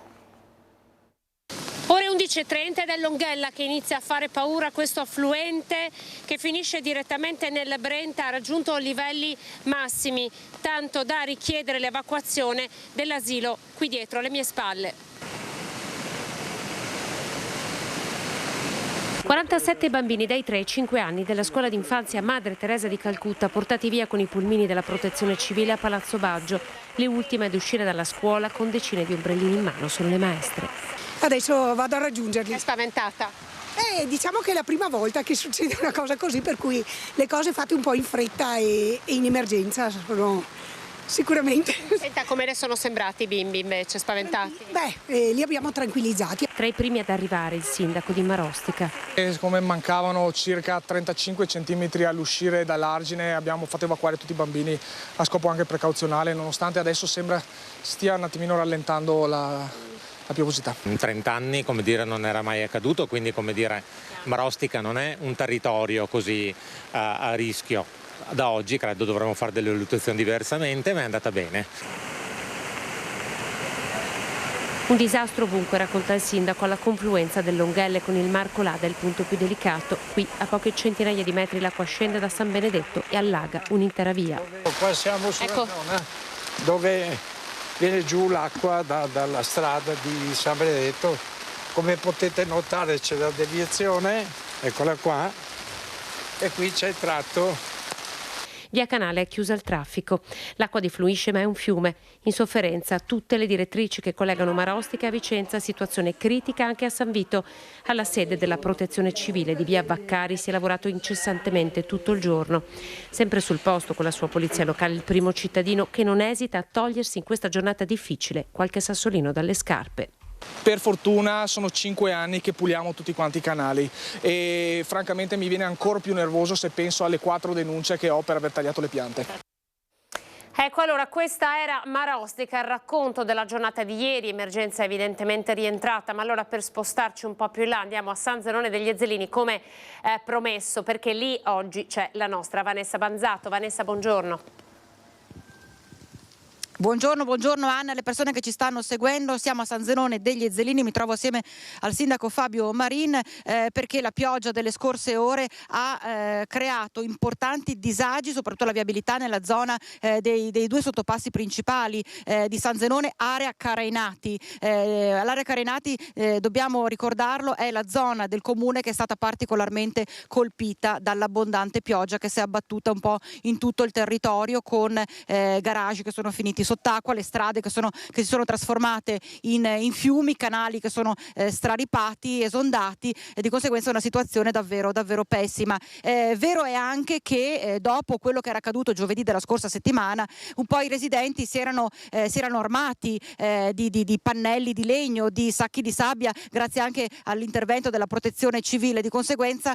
Ore 11:30 ed è Longhella che inizia a fare paura. Questo affluente che finisce direttamente nel Brenta ha raggiunto livelli massimi, tanto da richiedere l'evacuazione dell'asilo qui dietro alle mie spalle. 47 bambini dai 3 ai 5 anni della scuola d'infanzia Madre Teresa di Calcutta, portati via con i pulmini della Protezione Civile a Palazzo Baggio. Le ultime ad uscire dalla scuola con decine di ombrellini in mano sono le maestre. Adesso vado a raggiungerli. È spaventata? Diciamo che è la prima volta che succede una cosa così, per cui le cose fatte un po' in fretta e in emergenza sono sicuramente. Senta, come le sono sembrati i bimbi invece, spaventati? Li abbiamo tranquillizzati. Tra i primi ad arrivare il sindaco di Marostica. Siccome mancavano circa 35 centimetri all'uscire dall'argine, abbiamo fatto evacuare tutti i bambini a scopo anche precauzionale, nonostante adesso sembra stia un attimino rallentando la piovosità. In 30 anni, come dire, non era mai accaduto, quindi come dire, Marostica non è un territorio così a rischio. Da oggi credo dovremmo fare delle valutazioni diversamente, ma è andata bene. Un disastro ovunque, racconta il sindaco, alla confluenza del Longhelle con il Mar Colada, il punto più delicato. Qui a poche centinaia di metri l'acqua scende da San Benedetto e allaga un'intera via. Qua siamo sulla zona dove viene giù l'acqua dalla strada di San Benedetto. Come potete notare c'è la deviazione, eccola qua, e qui c'è il tratto. Via Canale è chiusa al traffico. L'acqua defluisce ma è un fiume. In sofferenza tutte le direttrici che collegano Marostica a Vicenza, situazione critica anche a San Vito. Alla sede della Protezione Civile di via Vaccari si è lavorato incessantemente tutto il giorno. Sempre sul posto con la sua polizia locale il primo cittadino che non esita a togliersi in questa giornata difficile qualche sassolino dalle scarpe. Per fortuna sono 5 anni che puliamo tutti quanti i canali e francamente mi viene ancora più nervoso se penso alle 4 denunce che ho per aver tagliato le piante. Ecco, allora questa era Marostica, il racconto della giornata di ieri, emergenza evidentemente rientrata, ma allora per spostarci un po' più in là andiamo a San Zenone degli Ezzelini come promesso, perché lì oggi c'è la nostra Vanessa Banzato. Vanessa, buongiorno. Buongiorno Anna, alle persone che ci stanno seguendo. Siamo a San Zenone degli Ezzelini, mi trovo assieme al sindaco Fabio Marin perché la pioggia delle scorse ore ha creato importanti disagi, soprattutto la viabilità nella zona dei due sottopassi principali di San Zenone, area Carainati. L'area Carainati, dobbiamo ricordarlo, è la zona del comune che è stata particolarmente colpita dall'abbondante pioggia che si è abbattuta un po' in tutto il territorio, con garage che sono finiti sott'acqua, le strade che si sono trasformate in fiumi, canali che sono straripati, esondati, e di conseguenza una situazione davvero pessima. Vero è anche che dopo quello che era accaduto giovedì della scorsa settimana, un po' i residenti si erano armati di pannelli di legno, di sacchi di sabbia, grazie anche all'intervento della Protezione Civile. Di conseguenza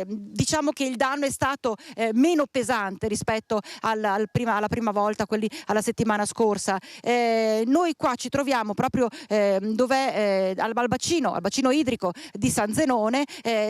diciamo che il danno è stato meno pesante rispetto alla prima volta, quelli alla settimana scorsa. Noi qua ci troviamo proprio al bacino idrico di San Zenone.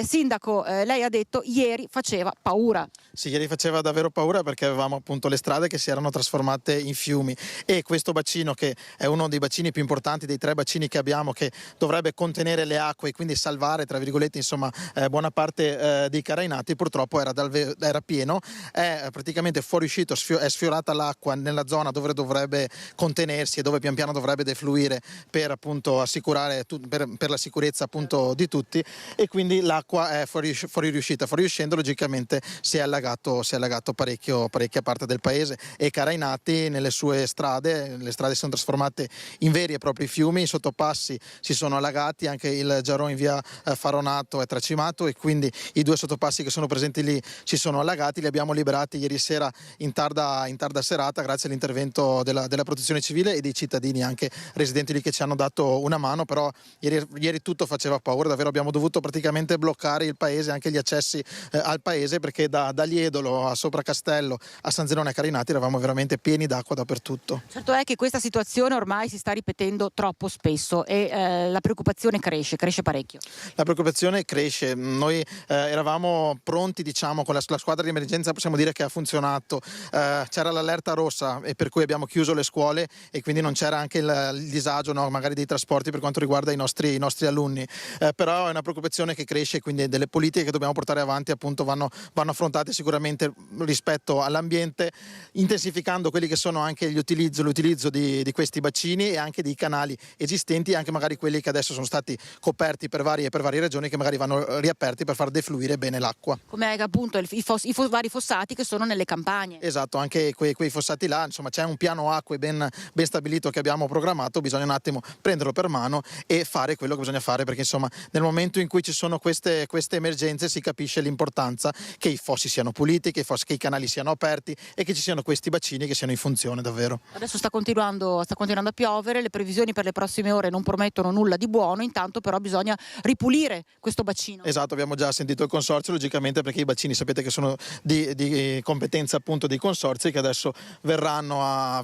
Sindaco, lei ha detto ieri faceva paura. Sì, ieri faceva davvero paura perché avevamo appunto le strade che si erano trasformate in fiumi, e questo bacino, che è uno dei bacini più importanti dei 3 bacini che abbiamo, che dovrebbe contenere le acque e quindi salvare, tra virgolette, insomma, buona parte dei Carainati, purtroppo era pieno, è praticamente fuoriuscito, è sfiorata l'acqua nella zona dove dovrebbe contenersi e dove pian piano dovrebbe defluire per appunto assicurare per la sicurezza appunto di tutti, e quindi l'acqua è fuoriuscendo logicamente si è allagato parecchia parte del paese, e Carainati nelle sue strade, le strade si sono trasformate in veri e propri fiumi, i sottopassi si sono allagati, anche il Giarò in via Faronato è tracimato, e quindi i 2 sottopassi che sono presenti lì si sono allagati. Li abbiamo liberati ieri sera in tarda serata grazie all'intervento della protezione civile e dei cittadini anche residenti lì che ci hanno dato una mano, però ieri tutto faceva paura, davvero abbiamo dovuto praticamente bloccare il paese, anche gli accessi al paese, perché da Liedolo a Sopracastello a San Zenone e Carainati eravamo veramente pieni d'acqua dappertutto. Certo è che questa situazione ormai si sta ripetendo troppo spesso e la preoccupazione cresce parecchio. La preoccupazione cresce, noi eravamo pronti, diciamo, con la squadra di emergenza, possiamo dire che ha funzionato, c'era l'allerta rossa e per cui abbiamo chiuso le scuole e quindi non c'era anche il disagio, no, magari dei trasporti per quanto riguarda i nostri alunni, però è una preoccupazione che cresce, quindi delle politiche che dobbiamo portare avanti appunto vanno affrontate sicuramente rispetto all'ambiente, intensificando quelli che sono anche l'utilizzo di questi bacini e anche dei canali esistenti, anche magari quelli che adesso sono stati coperti per varie regioni, che magari vanno riaperti per far defluire bene l'acqua. Come appunto i vari fossati che sono nelle campagne. Esatto, anche quei fossati là, insomma c'è un piano acque ben stabilito che abbiamo programmato, bisogna un attimo prenderlo per mano e fare quello che bisogna fare, perché insomma nel momento in cui ci sono queste emergenze si capisce l'importanza che i fossi siano puliti, che i canali siano aperti e che ci siano questi bacini che siano in funzione davvero. Adesso sta continuando a piovere, le previsioni per le prossime ore non promettono nulla di buono, intanto però bisogna ripulire questo bacino. Esatto, abbiamo già sentito il consorzio, logicamente, perché i bacini sapete che sono di competenza appunto dei consorzi, che adesso verranno a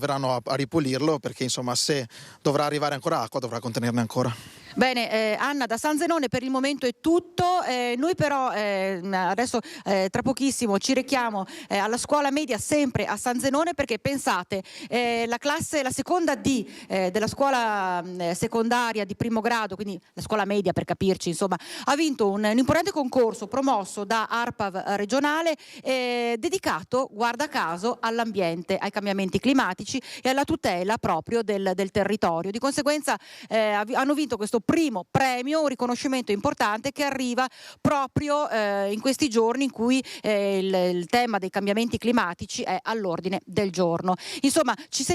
ripulirlo, perché insomma se dovrà arrivare ancora acqua dovrà contenerne ancora. Bene, Anna, da San Zenone per il momento è tutto, noi però adesso tra pochissimo ci rechiamo alla scuola media sempre a San Zenone, perché pensate, la seconda D della scuola secondaria di primo grado, quindi la scuola media per capirci, insomma, ha vinto un importante concorso promosso da ARPAV regionale dedicato, guarda caso, all'ambiente, ai cambiamenti climatici e alla tutela proprio del territorio. Di conseguenza hanno vinto questo primo premio, un riconoscimento importante che arriva proprio in questi giorni in cui il tema dei cambiamenti climatici è all'ordine del giorno. Insomma, ci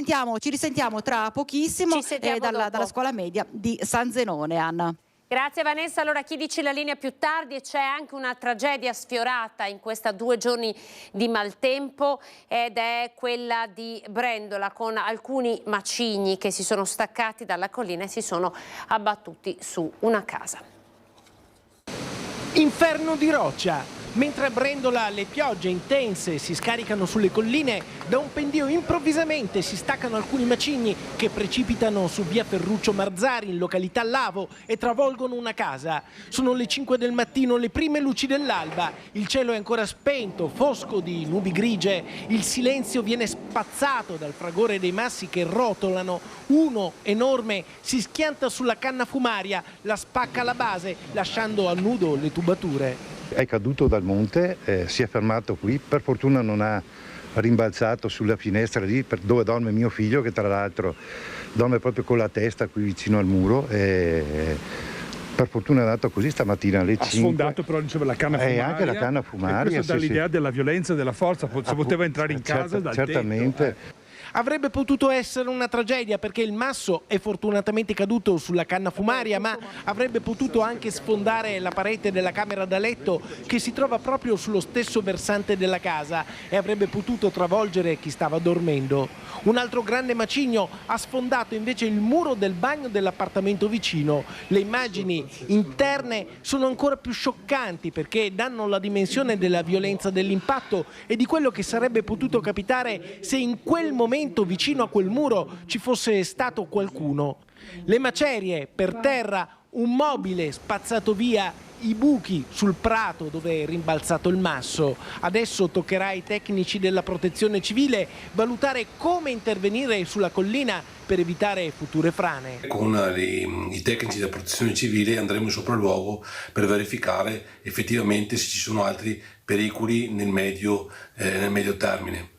risentiamo tra pochissimo dalla scuola media di San Zenone, Anna. Grazie Vanessa, allora chi dice la linea più tardi, c'è anche una tragedia sfiorata in questi 2 giorni di maltempo ed è quella di Brendola, con alcuni macigni che si sono staccati dalla collina e si sono abbattuti su una casa. Inferno di roccia. Mentre a Brendola le piogge intense si scaricano sulle colline, da un pendio improvvisamente si staccano alcuni macigni che precipitano su via Ferruccio Marzari in località Lavo e travolgono una casa. Sono le 5 del mattino, le prime luci dell'alba, il cielo è ancora spento, fosco di nubi grigie, il silenzio viene spazzato dal fragore dei massi che rotolano. Uno enorme si schianta sulla canna fumaria, la spacca alla base lasciando a nudo le tubature. È caduto dal monte, si è fermato qui, per fortuna non ha rimbalzato sulla finestra lì dove dorme mio figlio, che tra l'altro dorme proprio con la testa qui vicino al muro. Per fortuna è andato così stamattina alle 5. Ha sfondato però la canna fumaria. Anche la canna fumaria. E questo dà l'idea della violenza e della forza, se poteva entrare in casa dal certamente. tetto. Avrebbe potuto essere una tragedia perché il masso è fortunatamente caduto sulla canna fumaria, ma avrebbe potuto anche sfondare la parete della camera da letto che si trova proprio sullo stesso versante della casa e avrebbe potuto travolgere chi stava dormendo. Un altro grande macigno ha sfondato invece il muro del bagno dell'appartamento vicino. Le immagini interne sono ancora più scioccanti perché danno la dimensione della violenza dell'impatto e di quello che sarebbe potuto capitare se in quel momento vicino a quel muro ci fosse stato qualcuno. Le macerie per terra, un mobile spazzato via, i buchi sul prato dove è rimbalzato il masso. Adesso toccherà ai tecnici della protezione civile valutare come intervenire sulla collina per evitare future frane. Con i tecnici della protezione civile andremo in sopralluogo per verificare effettivamente se ci sono altri pericoli nel medio termine.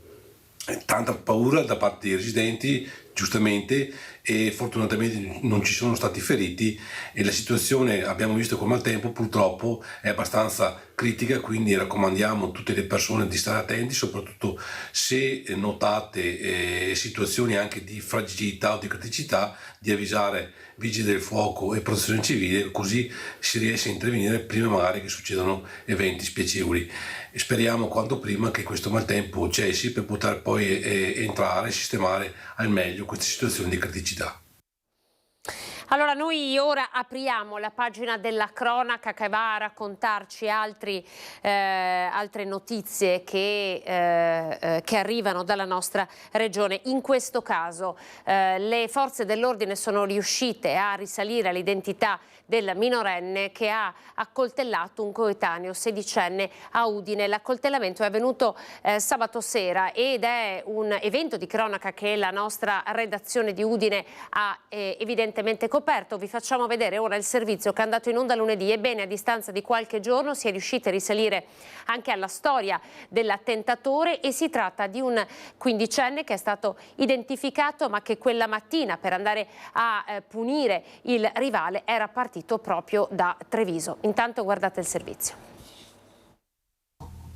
tanta paura da parte dei residenti, giustamente, e fortunatamente non ci sono stati feriti e la situazione, abbiamo visto col maltempo, purtroppo è abbastanza critica, quindi raccomandiamo a tutte le persone di stare attenti, soprattutto se notate situazioni anche di fragilità o di criticità, di avvisare vigili del fuoco e protezione civile, così si riesce a intervenire prima magari che succedano eventi spiacevoli. E speriamo quanto prima che questo maltempo cessi per poter poi entrare e sistemare al meglio queste situazioni di criticità. Allora noi ora apriamo la pagina della cronaca che va a raccontarci altre notizie che arrivano dalla nostra regione. In questo caso le forze dell'ordine sono riuscite a risalire all'identità del minorenne che ha accoltellato un coetaneo sedicenne a Udine. L'accoltellamento è avvenuto sabato sera ed è un evento di cronaca che la nostra redazione di Udine ha evidentemente coperto. Vi facciamo vedere ora il servizio che è andato in onda lunedì. Ebbene, a distanza di qualche giorno si è riusciti a risalire anche alla storia dell'attentatore e si tratta di un quindicenne che è stato identificato ma che quella mattina per andare a punire il rivale era partito proprio da Treviso. Intanto guardate il servizio.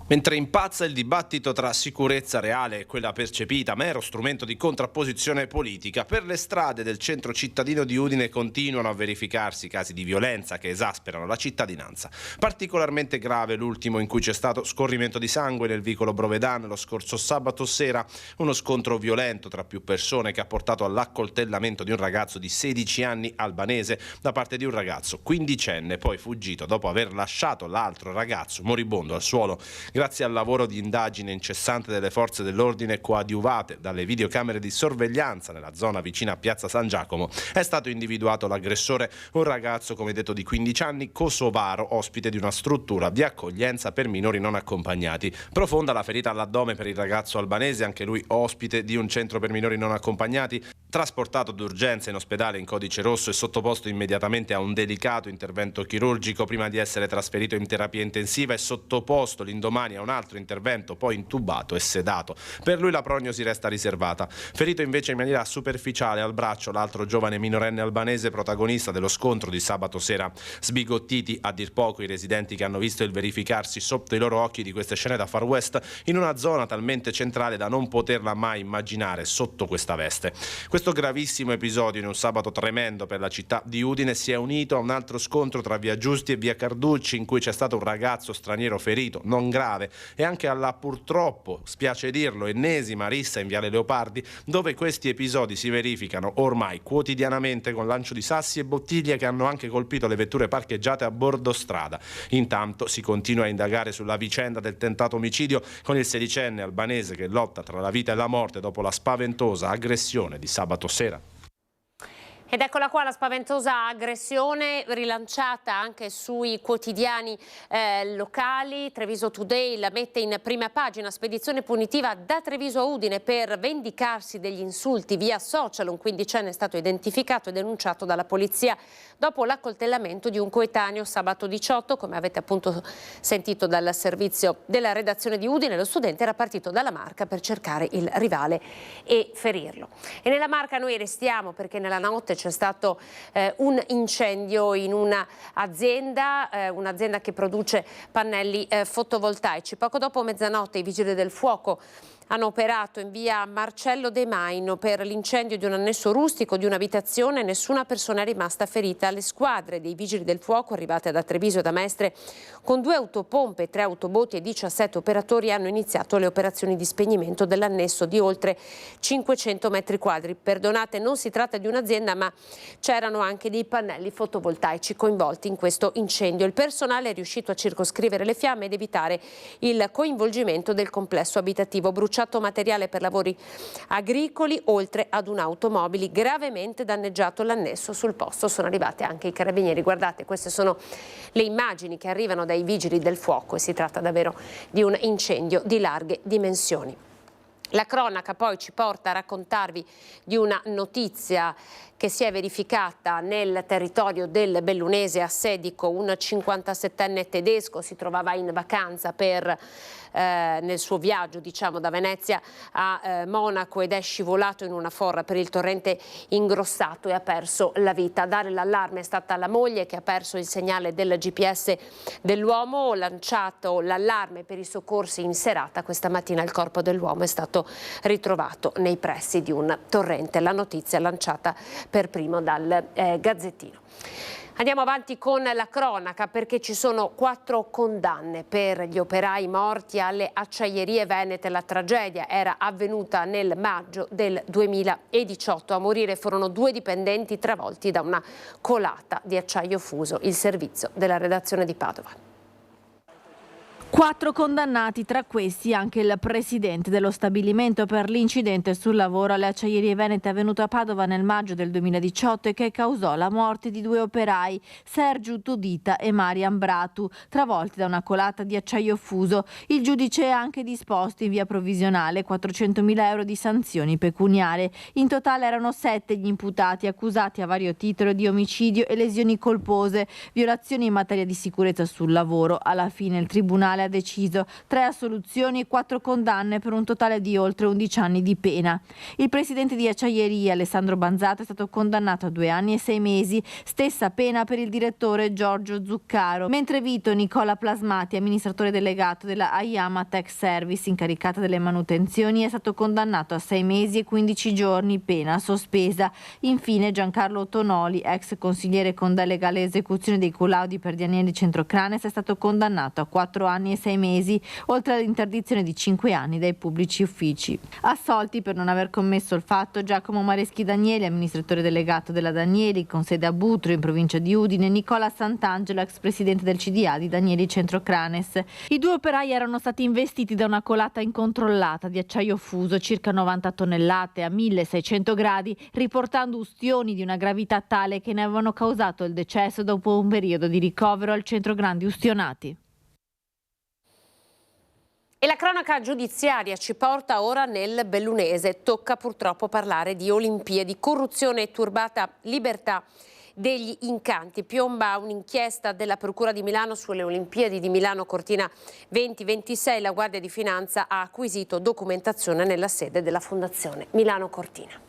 Mentre impazza il dibattito tra sicurezza reale e quella percepita, mero strumento di contrapposizione politica, per le strade del centro cittadino di Udine continuano a verificarsi casi di violenza che esasperano la cittadinanza. Particolarmente grave l'ultimo in cui c'è stato scorrimento di sangue nel vicolo Brovedan lo scorso sabato sera, uno scontro violento tra più persone che ha portato all'accoltellamento di un ragazzo di 16 anni albanese da parte di un ragazzo quindicenne, poi fuggito dopo aver lasciato l'altro ragazzo moribondo al suolo. Grazie al lavoro di indagine incessante delle forze dell'ordine coadiuvate dalle videocamere di sorveglianza nella zona vicina a Piazza San Giacomo, è stato individuato l'aggressore, un ragazzo, come detto, di 15 anni, kosovaro, ospite di una struttura di accoglienza per minori non accompagnati. Profonda la ferita all'addome per il ragazzo albanese, anche lui ospite di un centro per minori non accompagnati, trasportato d'urgenza in ospedale in codice rosso e sottoposto immediatamente a un delicato intervento chirurgico prima di essere trasferito in terapia intensiva e sottoposto l'indomani a un altro intervento, poi intubato e sedato. Per lui la prognosi resta riservata. Ferito invece in maniera superficiale al braccio l'altro giovane minorenne albanese protagonista dello scontro di sabato sera. Sbigottiti a dir poco i residenti che hanno visto il verificarsi sotto i loro occhi di queste scene da Far West in una zona talmente centrale da non poterla mai immaginare sotto questa veste. Questo gravissimo episodio in un sabato tremendo per la città di Udine si è unito a un altro scontro tra via Giusti e via Carducci in cui c'è stato un ragazzo straniero ferito, non grave, e anche alla purtroppo, spiace dirlo, ennesima rissa in viale Leopardi, dove questi episodi si verificano ormai quotidianamente con lancio di sassi e bottiglie che hanno anche colpito le vetture parcheggiate a bordo strada. Intanto si continua a indagare sulla vicenda del tentato omicidio con il sedicenne albanese che lotta tra la vita e la morte dopo la spaventosa aggressione di sabato sera. Ed eccola qua la spaventosa aggressione rilanciata anche sui quotidiani locali. Treviso Today la mette in prima pagina: spedizione punitiva da Treviso a Udine per vendicarsi degli insulti via social. Un quindicenne è stato identificato e denunciato dalla polizia dopo l'accoltellamento di un coetaneo sabato 18. Come avete appunto sentito dal servizio della redazione di Udine, lo studente era partito dalla Marca per cercare il rivale e ferirlo. E nella Marca noi restiamo perché nella notte c'è stato un incendio in un'azienda che produce pannelli fotovoltaici. Poco dopo mezzanotte i vigili del fuoco hanno operato in via Marcello De Maino per l'incendio di un annesso rustico di un'abitazione. Nessuna persona è rimasta ferita. Le squadre dei vigili del fuoco arrivate da Treviso e da Mestre con 2 autopompe, 3 autobotti e 17 operatori hanno iniziato le operazioni di spegnimento dell'annesso di oltre 500 metri quadri. Perdonate, non si tratta di un'azienda, ma c'erano anche dei pannelli fotovoltaici coinvolti in questo incendio. Il personale è riuscito a circoscrivere le fiamme ed evitare il coinvolgimento del complesso abitativo. Bruciato materiale per lavori agricoli, oltre ad un'automobile. Gravemente danneggiato l'annesso. Sul posto sono arrivati anche i carabinieri. Guardate, queste sono le immagini che arrivano dai vigili del fuoco e si tratta davvero di un incendio di larghe dimensioni. La cronaca poi ci porta a raccontarvi di una notizia che si è verificata nel territorio del Bellunese a Sedico. Un 57enne tedesco si trovava in vacanza nel suo viaggio, diciamo, da Venezia a Monaco ed è scivolato in una forra per il torrente Ingrossato e ha perso la vita. A dare l'allarme è stata la moglie, che ha perso il segnale del GPS dell'uomo. Lanciato l'allarme per i soccorsi in serata, questa mattina il corpo dell'uomo è stato ritrovato nei pressi di un torrente. La notizia lanciata per primo dal Gazzettino. Andiamo avanti con la cronaca, perché ci sono 4 condanne per gli operai morti alle acciaierie venete. La tragedia era avvenuta nel maggio del 2018. A morire furono 2 dipendenti travolti da una colata di acciaio fuso. Il servizio della redazione di Padova. 4 condannati, tra questi anche il presidente dello stabilimento per l'incidente sul lavoro alle acciaierie venete avvenuto a Padova nel maggio del 2018 e che causò la morte di 2 operai, Sergiu Tudita e Marian Bratu, travolti da una colata di acciaio fuso. Il giudice ha anche disposto in via provvisionale 400.000 euro di sanzioni pecuniarie. In totale erano 7 gli imputati accusati a vario titolo di omicidio e lesioni colpose, violazioni in materia di sicurezza sul lavoro. Alla fine il tribunale ha deciso 3 assoluzioni e 4 condanne per un totale di oltre 11 anni di pena. Il presidente di Acciaieria, Alessandro Banzato, è stato condannato a 2 anni e 6 mesi, stessa pena per il direttore Giorgio Zuccaro, mentre Vito Nicola Plasmati, amministratore delegato della Ayama Tech Service incaricata delle manutenzioni, è stato condannato a 6 mesi e 15 giorni, pena sospesa. Infine Giancarlo Tonoli, ex consigliere con delega all'esecuzione dei collaudi per Danieli Centrocranes, è stato condannato a 4 anni e 6 mesi, oltre all'interdizione di 5 anni dai pubblici uffici. Assolti per non aver commesso il fatto Giacomo Mareschi Danieli, amministratore delegato della Danieli con sede a Butro in provincia di Udine, Nicola Sant'Angelo, ex presidente del CDA di Danieli Centrocranes. I 2 operai erano stati investiti da una colata incontrollata di acciaio fuso, circa 90 tonnellate a 1600 gradi, riportando ustioni di una gravità tale che ne avevano causato il decesso dopo un periodo di ricovero al centro grandi ustionati. E la cronaca giudiziaria ci porta ora nel Bellunese. Tocca purtroppo parlare di Olimpiadi, corruzione e turbata libertà degli incanti. Piomba un'inchiesta della Procura di Milano sulle Olimpiadi di Milano Cortina 2026. La Guardia di Finanza ha acquisito documentazione nella sede della Fondazione Milano Cortina.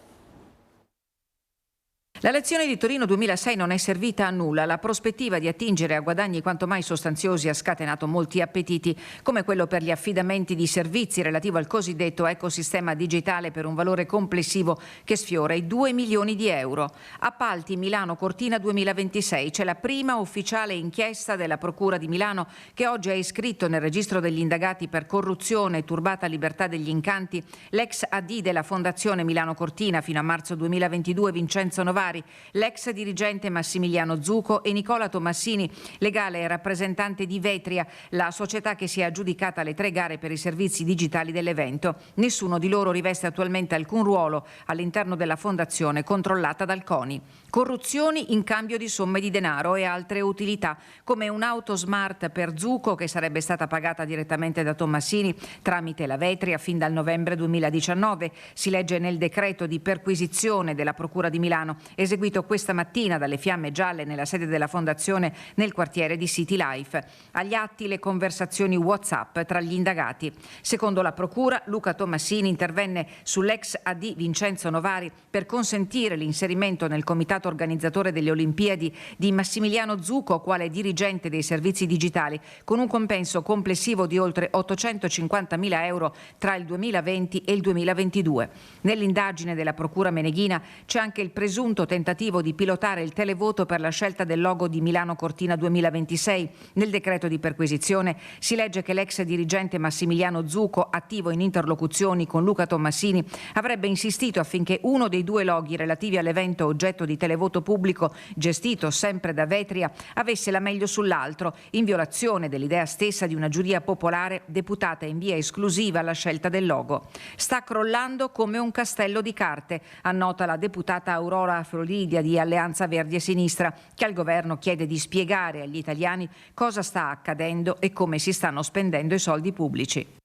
La lezione di Torino 2006 non è servita a nulla. La prospettiva di attingere a guadagni quanto mai sostanziosi ha scatenato molti appetiti, come quello per gli affidamenti di servizi relativo al cosiddetto ecosistema digitale per un valore complessivo che sfiora i 2 milioni di euro. Appalti Milano Cortina 2026. C'è la prima ufficiale inchiesta della Procura di Milano, che oggi ha iscritto nel registro degli indagati per corruzione e turbata libertà degli incanti l'ex AD della Fondazione Milano Cortina fino a marzo 2022 Vincenzo Novari, l'ex dirigente Massimiliano Zucco e Nicola Tommassini, legale rappresentante di Vetria, la società che si è aggiudicata le 3 gare per i servizi digitali dell'evento. Nessuno di loro riveste attualmente alcun ruolo all'interno della fondazione controllata dal CONI. Corruzioni in cambio di somme di denaro e altre utilità, come un'auto smart per Zucco che sarebbe stata pagata direttamente da Tommassini tramite la Vetria fin dal novembre 2019. Si legge nel decreto di perquisizione della Procura di Milano, eseguito questa mattina dalle Fiamme Gialle nella sede della Fondazione nel quartiere di City Life. Agli atti le conversazioni WhatsApp tra gli indagati. Secondo la Procura, Luca Tommassini intervenne sull'ex AD Vincenzo Novari per consentire l'inserimento nel comitato organizzatore delle Olimpiadi di Massimiliano Zucco quale dirigente dei servizi digitali, con un compenso complessivo di oltre 850.000 euro tra il 2020 e il 2022. Nell'indagine della Procura Meneghina c'è anche il presunto tentativo di pilotare il televoto per la scelta del logo di Milano Cortina 2026. Nel decreto di perquisizione si legge che l'ex dirigente Massimiliano Zucco, attivo in interlocuzioni con Luca Tommassini, avrebbe insistito affinché uno dei 2 loghi relativi all'evento oggetto di televoto pubblico, gestito sempre da Vetria, avesse la meglio sull'altro, in violazione dell'idea stessa di una giuria popolare deputata in via esclusiva alla scelta del logo. Sta crollando come un castello di carte, annota la deputata Aurora Floridia di Alleanza Verdi e Sinistra, che al governo chiede di spiegare agli italiani cosa sta accadendo e come si stanno spendendo i soldi pubblici.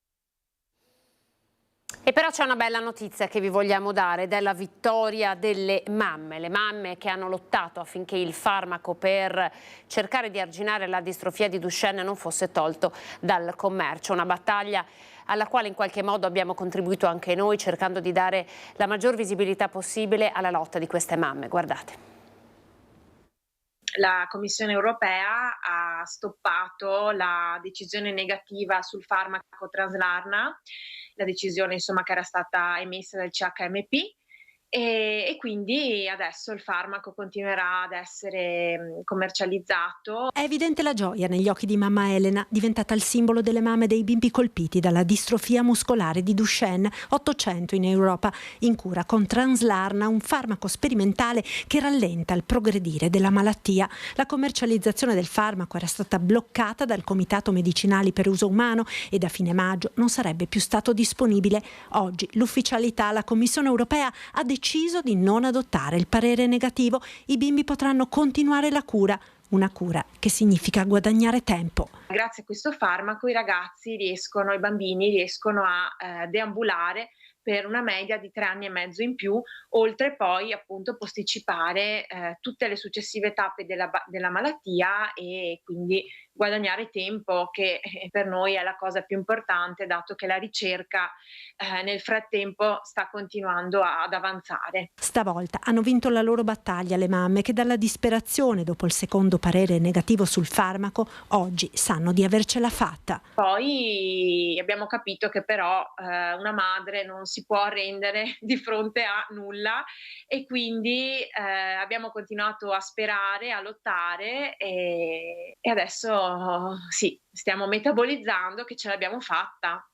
E però c'è una bella notizia che vi vogliamo dare, ed è la vittoria delle mamme, le mamme che hanno lottato affinché il farmaco per cercare di arginare la distrofia di Duchenne non fosse tolto dal commercio. Una battaglia alla quale in qualche modo abbiamo contribuito anche noi, cercando di dare la maggior visibilità possibile alla lotta di queste mamme. Guardate. La Commissione europea ha stoppato la decisione negativa sul farmaco Translarna, la decisione insomma che era stata emessa dal CHMP, e quindi adesso il farmaco continuerà ad essere commercializzato. È evidente la gioia negli occhi di mamma Elena, diventata il simbolo delle mamme dei bimbi colpiti dalla distrofia muscolare di Duchenne, 800 in Europa, in cura con Translarna, un farmaco sperimentale che rallenta il progredire della malattia. La commercializzazione del farmaco era stata bloccata dal Comitato Medicinali per uso umano e da fine maggio non sarebbe più stato disponibile. Oggi l'ufficialità, la Commissione europea ha deciso di non adottare il parere negativo. I bimbi potranno continuare la cura, una cura che significa guadagnare tempo. Grazie a questo farmaco i bambini riescono a deambulare per una media di 3 anni e mezzo in più, oltre poi appunto posticipare tutte le successive tappe della malattia e quindi guadagnare tempo, che per noi è la cosa più importante, dato che la ricerca nel frattempo sta continuando ad avanzare. Stavolta hanno vinto la loro battaglia le mamme, che dalla disperazione dopo il secondo parere negativo sul farmaco oggi sanno di avercela fatta. Poi abbiamo capito che però una madre non si può arrendere di fronte a nulla, e quindi abbiamo continuato a sperare, a lottare, e adesso sì, stiamo metabolizzando che ce l'abbiamo fatta.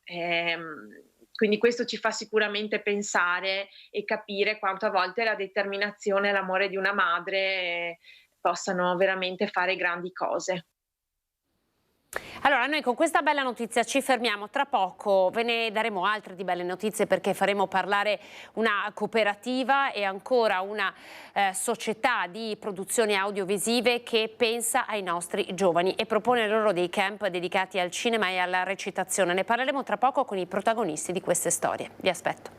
Quindi questo ci fa sicuramente pensare e capire quanto a volte la determinazione e l'amore di una madre possano veramente fare grandi cose. Allora, noi con questa bella notizia ci fermiamo. Tra poco ve ne daremo altre di belle notizie, perché faremo parlare una cooperativa e ancora una società di produzioni audiovisive che pensa ai nostri giovani e propone loro dei camp dedicati al cinema e alla recitazione. Ne parleremo tra poco con i protagonisti di queste storie. Vi aspetto.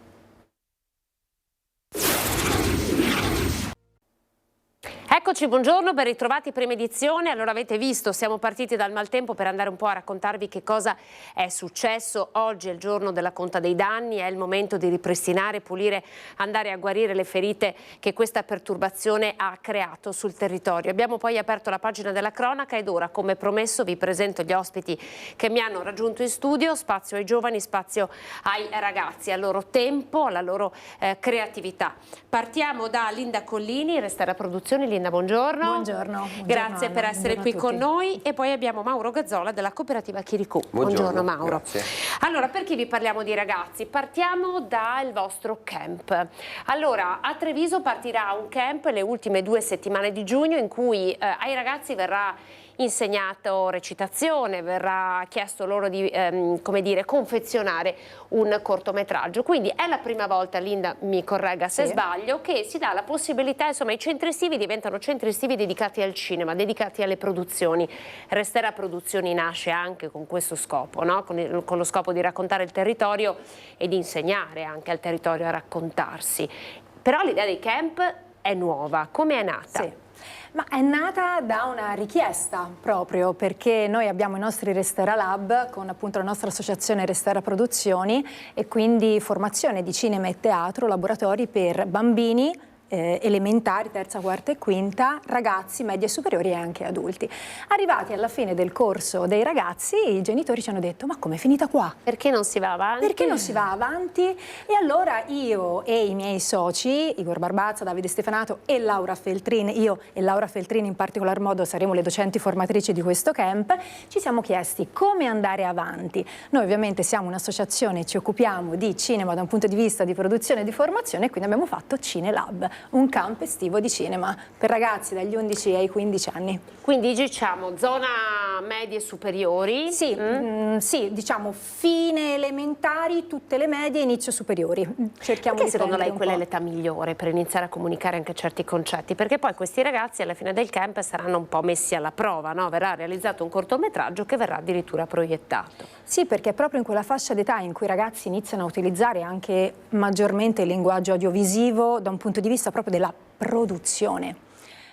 Eccoci, buongiorno, ben ritrovati, prima edizione. Allora, avete visto, siamo partiti dal maltempo per andare un po' a raccontarvi che cosa è successo. Oggi è il giorno della conta dei danni, è il momento di ripristinare, pulire, andare a guarire le ferite che questa perturbazione ha creato sul territorio. Abbiamo poi aperto la pagina della cronaca ed ora, come promesso, vi presento gli ospiti che mi hanno raggiunto in studio. Spazio ai giovani, spazio ai ragazzi, al loro tempo, alla loro creatività. Partiamo da Linda Collini, Restera Produzioni. Linda, buongiorno. Buongiorno. Grazie Anna, per essere qui con noi. E poi abbiamo Mauro Gazzola della cooperativa Chirico. Buongiorno Mauro. Grazie. Allora, perché vi parliamo di ragazzi? Partiamo dal vostro camp. Allora, a Treviso partirà un camp le ultime 2 settimane di giugno, in cui ai ragazzi verrà insegnato recitazione, verrà chiesto loro di come dire, confezionare un cortometraggio. Quindi è la prima volta, Linda mi corregga se sbaglio, che si dà la possibilità, insomma, i centri estivi diventano centri estivi dedicati al cinema, dedicati alle produzioni. Restera Produzioni nasce anche con questo scopo, no? Con lo scopo di raccontare il territorio e di insegnare anche al territorio a raccontarsi. Però l'idea dei camp è nuova. Come è nata? Sì. Ma è nata da una richiesta proprio, perché noi abbiamo i nostri Restera Lab con appunto la nostra associazione Restera Produzioni, e quindi formazione di cinema e teatro, laboratori per bambini elementari, terza, quarta e quinta, ragazzi, medie e superiori e anche adulti. Arrivati alla fine del corso dei ragazzi, i genitori ci hanno detto: ma come è finita qua? Perché non si va avanti? Perché non si va avanti? E allora io e i miei soci, Igor Barbazza, Davide Stefanato e Laura Feltrin, io e Laura Feltrin in particolar modo saremo le docenti formatrici di questo camp, ci siamo chiesti come andare avanti. Noi ovviamente siamo un'associazione, ci occupiamo di cinema da un punto di vista di produzione e di formazione, e quindi abbiamo fatto Cinelab. un camp estivo di cinema per ragazzi dagli 11 ai 15 anni. Quindi diciamo zona medie superiori? Sì, sì, diciamo fine elementari, tutte le medie, inizio superiori. Cerchiamo Perché di secondo lei prendere quella è un l'età migliore per iniziare a comunicare anche certi concetti? Perché poi questi ragazzi alla fine del camp saranno un po' messi alla prova, no? Verrà realizzato un cortometraggio che verrà addirittura proiettato. Sì, perché è proprio in quella fascia d'età in cui i ragazzi iniziano a utilizzare anche maggiormente il linguaggio audiovisivo da un punto di vista proprio della produzione.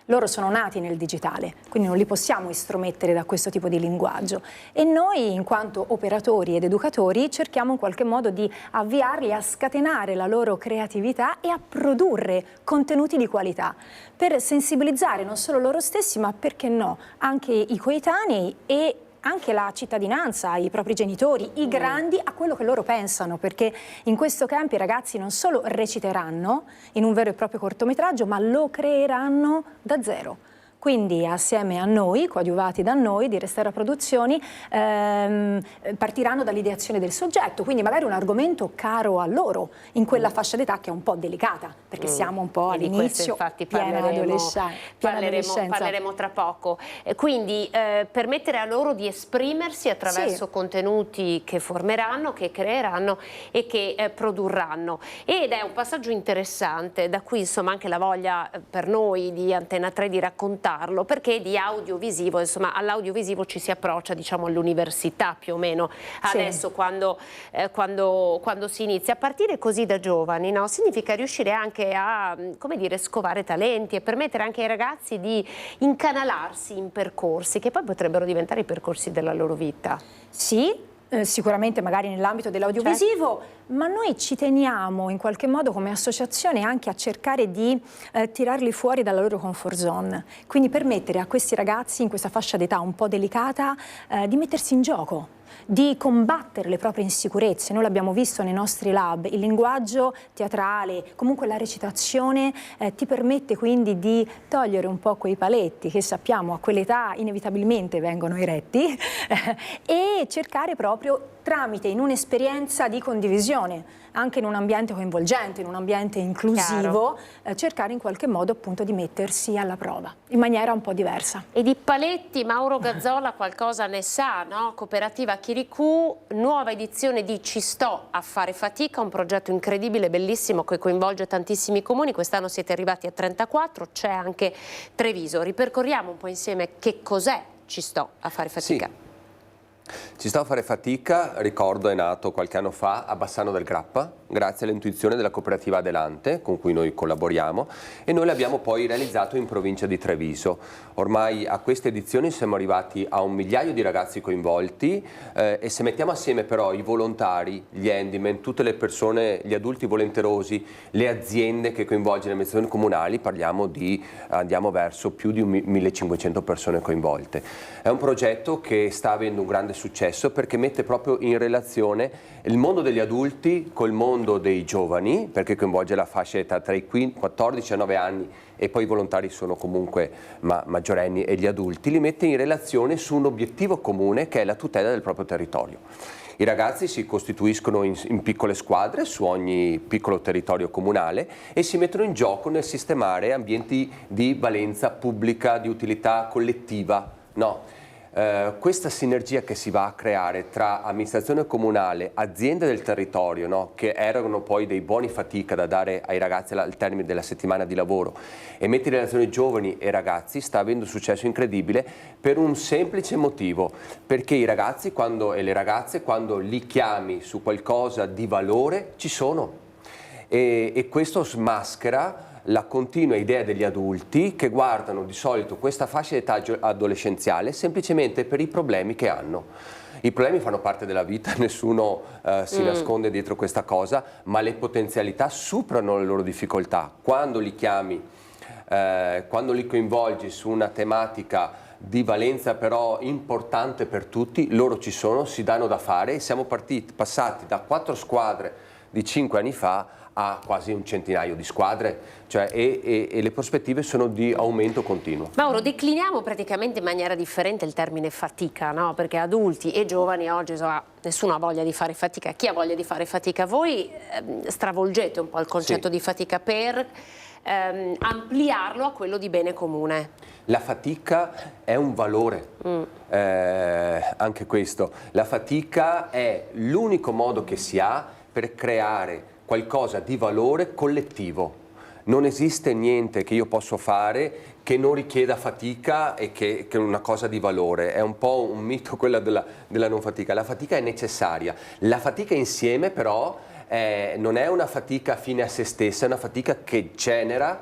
Loro sono nati nel digitale, quindi non li possiamo estromettere da questo tipo di linguaggio e noi in quanto operatori ed educatori cerchiamo in qualche modo di avviarli a scatenare la loro creatività e a produrre contenuti di qualità per sensibilizzare non solo loro stessi ma perché no, anche i coetanei e anche la cittadinanza, i propri genitori, i grandi a quello che loro pensano, perché in questo camp i ragazzi non solo reciteranno in un vero e proprio cortometraggio, ma lo creeranno da zero. Quindi assieme a noi, coadiuvati da noi di Restera Produzioni, partiranno dall'ideazione del soggetto, quindi magari un argomento caro a loro in quella fascia d'età che è un po' delicata, perché siamo un po' all'inizio, piena adolescenza. Parleremo tra poco. Quindi permettere a loro di esprimersi attraverso contenuti che formeranno, che creeranno e che produrranno. Ed è un passaggio interessante, da qui insomma anche la voglia per noi di Antena 3 di raccontare, perché di audiovisivo, insomma all'audiovisivo ci si approccia diciamo all'università più o meno adesso quando si inizia a partire così da giovani, no? Significa riuscire anche a, come dire, scovare talenti e permettere anche ai ragazzi di incanalarsi in percorsi che poi potrebbero diventare i percorsi della loro vita. Sì, sicuramente magari nell'ambito dell'audiovisivo, ma noi ci teniamo in qualche modo come associazione anche a cercare di tirarli fuori dalla loro comfort zone, quindi permettere a questi ragazzi in questa fascia d'età un po' delicata di mettersi in gioco, di combattere le proprie insicurezze. Noi l'abbiamo visto nei nostri lab, il linguaggio teatrale, comunque la recitazione ti permette quindi di togliere un po' quei paletti che sappiamo a quell'età inevitabilmente vengono eretti e cercare proprio tramite in un'esperienza di condivisione, anche in un ambiente coinvolgente, in un ambiente inclusivo, cercare in qualche modo appunto di mettersi alla prova in maniera un po' diversa. E di paletti Mauro Gazzola qualcosa ne sa, no? Cooperativa Chiricù, nuova edizione di Ci sto a fare fatica, un progetto incredibile, bellissimo che coinvolge tantissimi comuni. Quest'anno siete arrivati a 34, c'è anche Treviso. Ripercorriamo un po' insieme che cos'è Ci sto a fare fatica. Sì. Ci sto a fare fatica, ricordo, è nato qualche anno fa a Bassano del Grappa, grazie all'intuizione della cooperativa Adelante, con cui noi collaboriamo, e noi l'abbiamo poi realizzato in provincia di Treviso. Ormai a queste edizioni siamo arrivati a 1 migliaio di ragazzi coinvolti e se mettiamo assieme però i volontari, gli handyman, tutte le persone, gli adulti volenterosi, le aziende che coinvolgono le amministrazioni comunali, andiamo verso più di 1500 persone coinvolte. È un progetto che sta avendo un grande successo perché mette proprio in relazione il mondo degli adulti col mondo dei giovani, perché coinvolge la fascia età tra i 14 e 9 anni e poi i volontari sono comunque maggiorenni e gli adulti, li mette in relazione su un obiettivo comune che è la tutela del proprio territorio. I ragazzi si costituiscono in piccole squadre su ogni piccolo territorio comunale e si mettono in gioco nel sistemare ambienti di valenza pubblica, di utilità collettiva. No. Questa sinergia che si va a creare tra amministrazione comunale, aziende del territorio, no, che erogano poi dei buoni fatica da dare ai ragazzi al termine della settimana di lavoro, e mette in relazione giovani e ragazzi, sta avendo un successo incredibile per un semplice motivo, perché i ragazzi e le ragazze quando li chiami su qualcosa di valore ci sono e questo smaschera la continua idea degli adulti che guardano di solito questa fascia di età adolescenziale semplicemente per i problemi che hanno. I problemi fanno parte della vita, nessuno si nasconde dietro questa cosa, ma le potenzialità superano le loro difficoltà. Quando li chiami, quando li coinvolgi su una tematica di valenza però importante per tutti, loro ci sono, si danno da fare e siamo passati da 4 squadre di 5 anni fa a quasi un centinaio di squadre, cioè, e le prospettive sono di aumento continuo. Mauro, decliniamo praticamente in maniera differente il termine fatica, no? Perché adulti e giovani oggi nessuno ha voglia di fare fatica. Chi ha voglia di fare fatica? Voi stravolgete un po' il concetto di fatica per ampliarlo a quello di bene comune. La fatica è un valore, anche questo. La fatica è l'unico modo che si ha per creare qualcosa di valore collettivo. Non esiste niente che io posso fare che non richieda fatica e che è una cosa di valore. È un po' un mito quella della non fatica. La fatica è necessaria. La fatica insieme però non è una fatica fine a se stessa, è una fatica che genera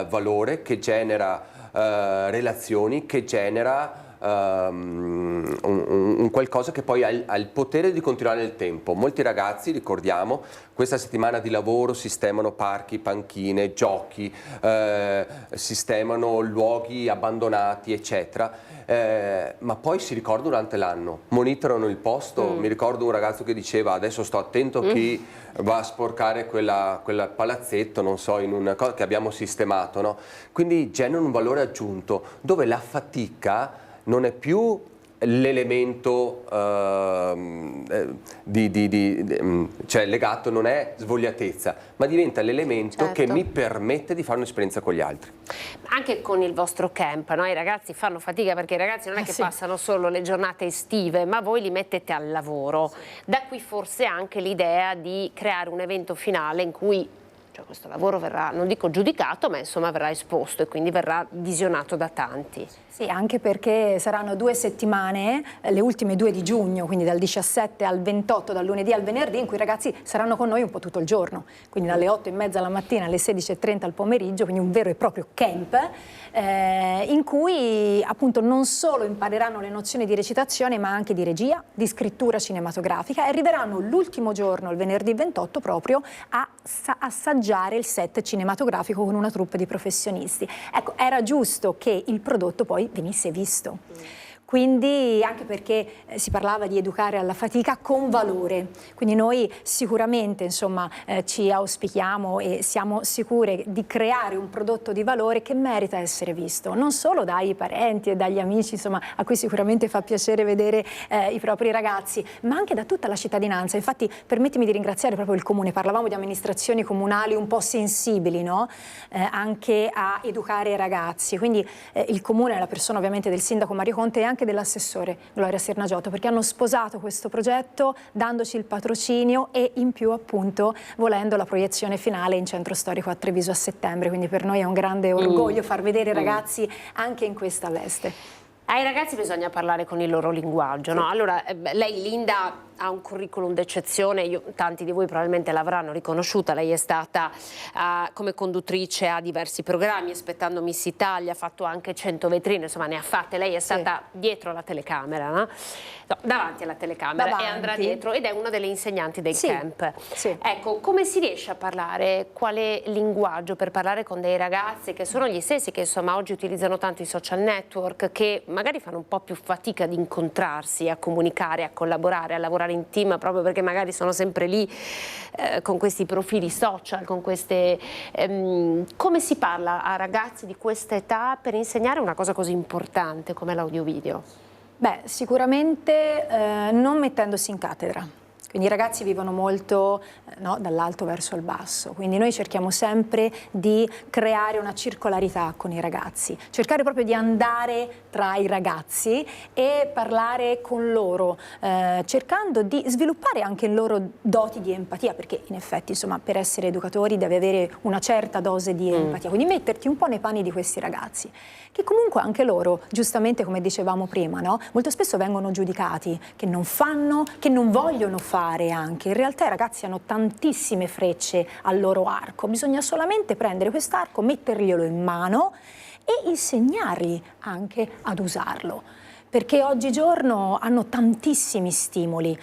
valore, che genera relazioni, che genera un qualcosa che poi ha il potere di continuare nel tempo. Molti ragazzi, ricordiamo, questa settimana di lavoro sistemano parchi, panchine, giochi, sistemano luoghi abbandonati, eccetera, ma poi si ricordano durante l'anno, monitorano il posto. Mi ricordo un ragazzo che diceva: adesso sto attento a chi va a sporcare quel palazzetto, non so, in una cosa che abbiamo sistemato, no? Quindi generano un valore aggiunto, dove la fatica non è più l'elemento cioè legato, non è svogliatezza, ma diventa l'elemento che mi permette di fare un'esperienza con gli altri. Anche con il vostro camp, no? I ragazzi fanno fatica, perché i ragazzi non è che passano solo le giornate estive, ma voi li mettete al lavoro. Da qui forse anche l'idea di creare un evento finale in cui questo lavoro verrà, non dico giudicato, ma insomma verrà esposto e quindi verrà visionato da tanti. Sì, anche perché saranno 2 settimane, le ultime 2 di giugno, quindi dal 17 al 28, dal lunedì al venerdì, in cui i ragazzi saranno con noi un po' tutto il giorno, quindi dalle 8:30 alla mattina alle 16:30 al pomeriggio, quindi un vero e proprio camp, in cui appunto non solo impareranno le nozioni di recitazione, ma anche di regia, di scrittura cinematografica, e arriveranno l'ultimo giorno, il venerdì 28, proprio a assaggiare il set cinematografico con una troupe di professionisti. Ecco, era giusto che il prodotto poi venisse visto. Quindi, anche perché si parlava di educare alla fatica con valore, quindi noi sicuramente, insomma, ci auspichiamo e siamo sicure di creare un prodotto di valore che merita essere visto, non solo dai parenti e dagli amici, insomma, a cui sicuramente fa piacere vedere i propri ragazzi, ma anche da tutta la cittadinanza. Infatti, permettimi di ringraziare proprio il Comune. Parlavamo di amministrazioni comunali un po' sensibili, no? Anche a educare i ragazzi, quindi il Comune, la persona ovviamente del sindaco Mario Conte e anche dell'assessore Gloria Sernagiotto, perché hanno sposato questo progetto dandoci il patrocinio e in più, appunto, volendo la proiezione finale in centro storico a Treviso a settembre, quindi per noi è un grande orgoglio far vedere i ragazzi anche in questa veste. Ai ragazzi bisogna parlare con il loro linguaggio, no? Allora, lei, Linda, ha un curriculum d'eccezione, tanti di voi probabilmente l'avranno riconosciuta. Lei è stata come conduttrice a diversi programmi, Aspettando Miss Italia, ha fatto anche 100 vetrine, insomma ne ha fatte. Lei è stata dietro la telecamera, no? No, davanti alla telecamera, e andrà dietro, ed è una delle insegnanti del camp. Ecco, come si riesce a parlare? Quale linguaggio per parlare con dei ragazzi che sono gli stessi che insomma oggi utilizzano tanto i social network, che magari fanno un po' più fatica ad incontrarsi, a comunicare, a collaborare, a lavorare in team, proprio perché magari sono sempre lì con questi profili social, con queste... come si parla a ragazzi di questa età per insegnare una cosa così importante come l'audio-video? Beh, sicuramente non mettendosi in cattedra. Quindi i ragazzi vivono molto dall'alto verso il basso, quindi noi cerchiamo sempre di creare una circolarità con i ragazzi, cercare proprio di andare tra i ragazzi e parlare con loro, cercando di sviluppare anche le loro doti di empatia, perché in effetti, insomma, per essere educatori devi avere una certa dose di empatia, quindi metterti un po' nei panni di questi ragazzi, che comunque anche loro, giustamente come dicevamo prima, no? Molto spesso vengono giudicati, che non fanno, che non vogliono fare anche. In realtà i ragazzi hanno tantissime frecce al loro arco, bisogna solamente prendere quest'arco, metterglielo in mano e insegnargli anche ad usarlo, perché oggigiorno hanno tantissimi stimoli.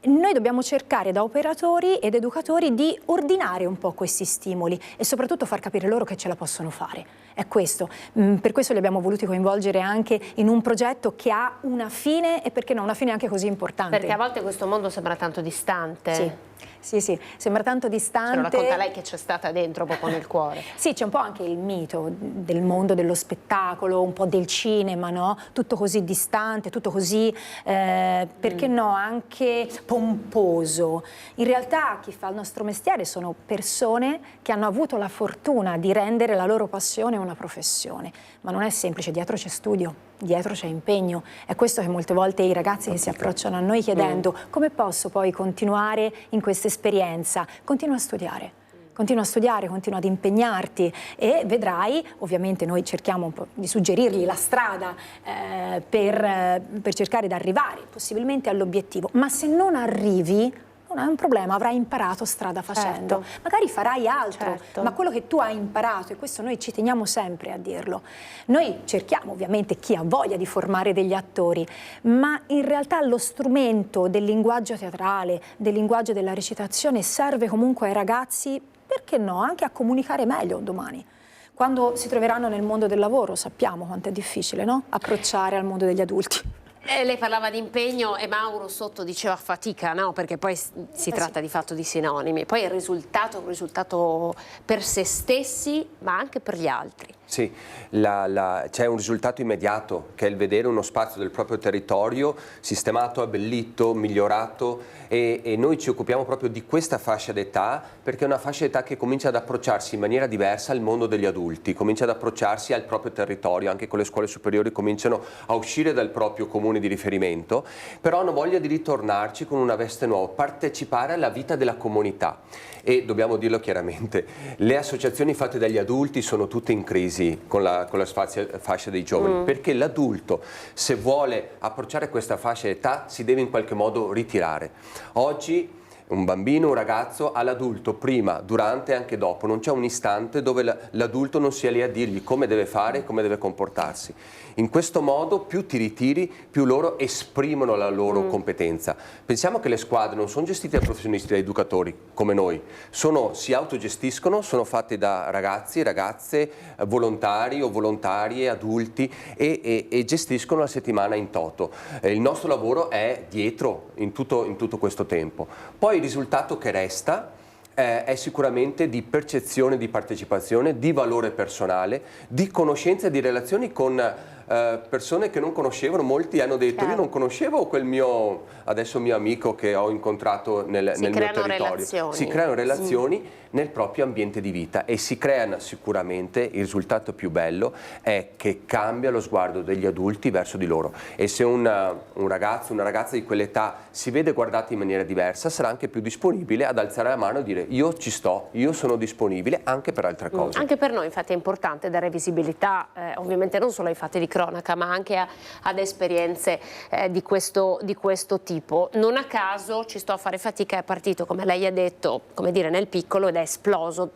Noi dobbiamo cercare da operatori ed educatori di ordinare un po' questi stimoli e soprattutto far capire loro che ce la possono fare. È questo. Per questo li abbiamo voluti coinvolgere anche in un progetto che ha una fine, e perché no, una fine anche così importante. Perché a volte questo mondo sembra tanto distante. Sì. Sì, sembra tanto distante. Ce lo racconta lei che c'è stata dentro proprio nel cuore. Sì, c'è un po' anche il mito del mondo dello spettacolo, un po' del cinema, no? Tutto così distante, tutto così, perché no, anche pomposo. In realtà chi fa il nostro mestiere sono persone che hanno avuto la fortuna di rendere la loro passione una professione, ma non è semplice, dietro c'è studio, dietro c'è impegno. È questo che molte volte i ragazzi che si approcciano a noi chiedendo come posso poi continuare in questa esperienza. Continua a studiare, continua ad impegnarti e vedrai, ovviamente noi cerchiamo un po' di suggerirgli la strada per cercare di arrivare possibilmente all'obiettivo, ma se non arrivi non è un problema, avrai imparato strada facendo. Certo. Magari farai altro, Certo. ma quello che tu hai imparato, e questo noi ci teniamo sempre a dirlo, noi cerchiamo ovviamente chi ha voglia di formare degli attori, ma in realtà lo strumento del linguaggio teatrale, del linguaggio della recitazione serve comunque ai ragazzi, perché no, anche a comunicare meglio domani. Quando si troveranno nel mondo del lavoro sappiamo quanto è difficile, no? Approcciare al mondo degli adulti. Lei parlava di impegno e Mauro sotto diceva fatica, no? Perché poi si tratta di fatto di sinonimi. Poi il risultato è un risultato per se stessi, ma anche per gli altri. Sì, c'è un risultato immediato, che è il vedere uno spazio del proprio territorio sistemato, abbellito, migliorato, e noi ci occupiamo proprio di questa fascia d'età, perché è una fascia d'età che comincia ad approcciarsi in maniera diversa al mondo degli adulti, comincia ad approcciarsi al proprio territorio, anche con le scuole superiori cominciano a uscire dal proprio comune di riferimento, però hanno voglia di ritornarci con una veste nuova, partecipare alla vita della comunità. E dobbiamo dirlo chiaramente, le associazioni fatte dagli adulti sono tutte in crisi con la fascia dei giovani, perché l'adulto, se vuole approcciare questa fascia d'età, si deve in qualche modo ritirare. Oggi un bambino, un ragazzo, all'adulto prima, durante e anche dopo, non c'è un istante dove l'adulto non sia lì a dirgli come deve fare e come deve comportarsi. In questo modo più ti ritiri, più loro esprimono la loro competenza. Pensiamo che le squadre non sono gestite da professionisti, da educatori come noi, si autogestiscono, sono fatte da ragazzi, ragazze, volontari o volontarie, adulti e gestiscono la settimana in toto. Il nostro lavoro è dietro in tutto questo tempo. Poi il risultato che resta è sicuramente di percezione di partecipazione, di valore personale, di conoscenza e di relazioni con persone che non conoscevano. Molti hanno detto io non conoscevo quel mio amico che ho incontrato nel mio territorio. Si creano relazioni nel proprio ambiente di vita e si creano sicuramente, il risultato più bello è che cambia lo sguardo degli adulti verso di loro, e se un ragazzo, una ragazza di quell'età si vede guardata in maniera diversa, sarà anche più disponibile ad alzare la mano e dire io ci sto, io sono disponibile anche per altre cose. Anche per noi infatti è importante dare visibilità, ovviamente non solo ai fatti di cronaca, ma anche ad esperienze di questo tipo. Non a caso Ci sto a fare fatica è partito, come lei ha detto, come dire, nel piccolo, ed è esploso.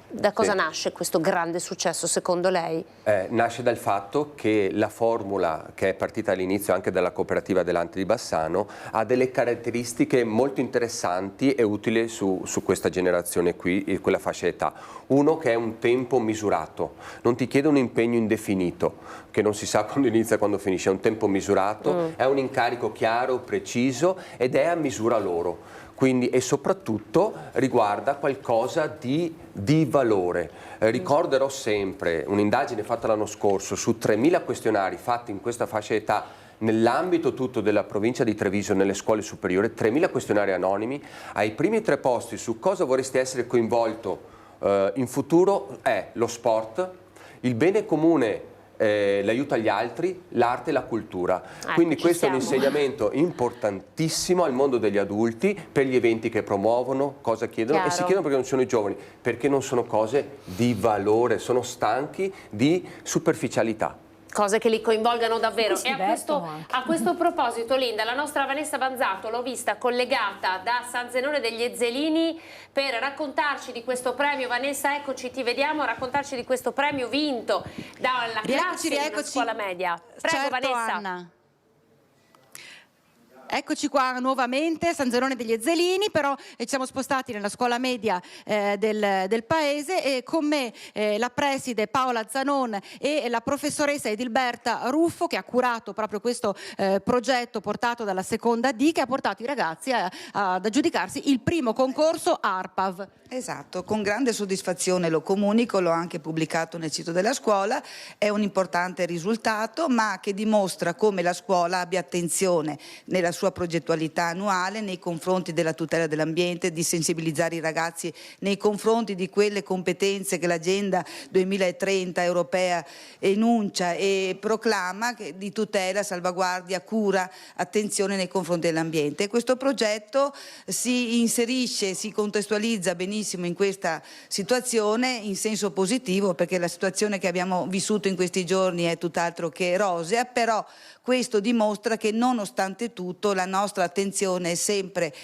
Da cosa nasce questo grande successo secondo lei? Nasce dal fatto che la formula, che è partita all'inizio anche dalla cooperativa Delante di Bassano, ha delle caratteristiche molto interessanti e utili su questa generazione qui, quella fascia d'età. Uno, che è un tempo misurato, non ti chiede un impegno indefinito, che non si sa quando inizia e quando finisce, è un tempo misurato, è un incarico chiaro, preciso ed è a misura loro. Quindi, e soprattutto riguarda qualcosa di valore. Ricorderò sempre un'indagine fatta l'anno scorso su 3.000 questionari fatti in questa fascia d'età nell'ambito tutto della provincia di Treviso, nelle scuole superiori, 3.000 questionari anonimi. Ai primi 3 posti su cosa vorresti essere coinvolto in futuro è lo sport, il bene comune, l'aiuto agli altri, l'arte e la cultura. Quindi questo è un insegnamento importantissimo al mondo degli adulti per gli eventi che promuovono, cosa chiedono. E si chiedono perché non sono i giovani, perché non sono cose di valore, sono stanchi di superficialità. Cose che li coinvolgano davvero. E a questo proposito, Linda, la nostra Vanessa Banzato l'ho vista collegata da San Zenone degli Ezzelini per raccontarci di questo premio. Vanessa, eccoci, ti vediamo, raccontarci di questo premio vinto dalla classe della scuola media. Prego, certo, Vanessa. Anna. Eccoci qua nuovamente, San Zenone degli Ezzelini, però ci siamo spostati nella scuola media del paese e con me la preside Paola Zanon e la professoressa Edilberta Ruffo, che ha curato proprio questo progetto portato dalla seconda D, che ha portato i ragazzi ad aggiudicarsi il primo concorso ARPAV. Esatto, con grande soddisfazione lo comunico, l'ho anche pubblicato nel sito della scuola, è un importante risultato ma che dimostra come la scuola abbia attenzione nella sua progettualità annuale nei confronti della tutela dell'ambiente, di sensibilizzare i ragazzi nei confronti di quelle competenze che l'Agenda 2030 europea enuncia e proclama, di tutela, salvaguardia, cura, attenzione nei confronti dell'ambiente. Questo progetto si inserisce, si contestualizza benissimo in questa situazione in senso positivo, perché la situazione che abbiamo vissuto in questi giorni è tutt'altro che rosea, però questo dimostra che nonostante tutto la nostra attenzione è sempre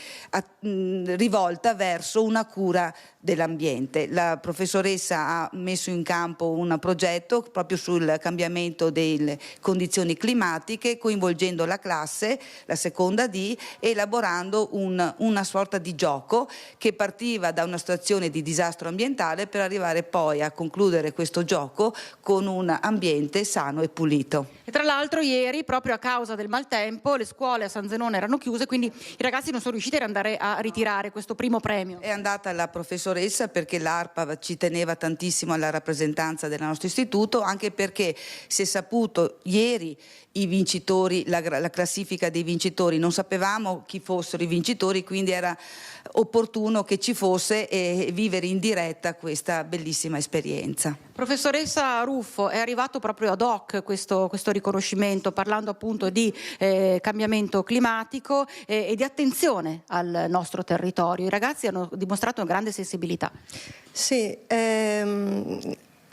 rivolta verso una cura dell'ambiente. La professoressa ha messo in campo un progetto proprio sul cambiamento delle condizioni climatiche, coinvolgendo la classe, la seconda D, elaborando una sorta di gioco che partiva da una situazione di disastro ambientale per arrivare poi a concludere questo gioco con un ambiente sano e pulito. E tra l'altro ieri, proprio a causa del maltempo, le scuole a San Zenone erano chiuse, quindi i ragazzi non sono riusciti ad andare a ritirare questo primo premio. È andata la professoressa perché l'ARPA ci teneva tantissimo alla rappresentanza del nostro istituto, anche perché si è saputo ieri i vincitori, la classifica dei vincitori, non sapevamo chi fossero i vincitori, quindi era opportuno che ci fosse e vivere in diretta questa bellissima esperienza. Professoressa Ruffo, è arrivato proprio ad hoc questo riconoscimento, parlando appunto di cambiamento climatico e di attenzione al nostro territorio. I ragazzi hanno dimostrato una grande sensibilità. Sì,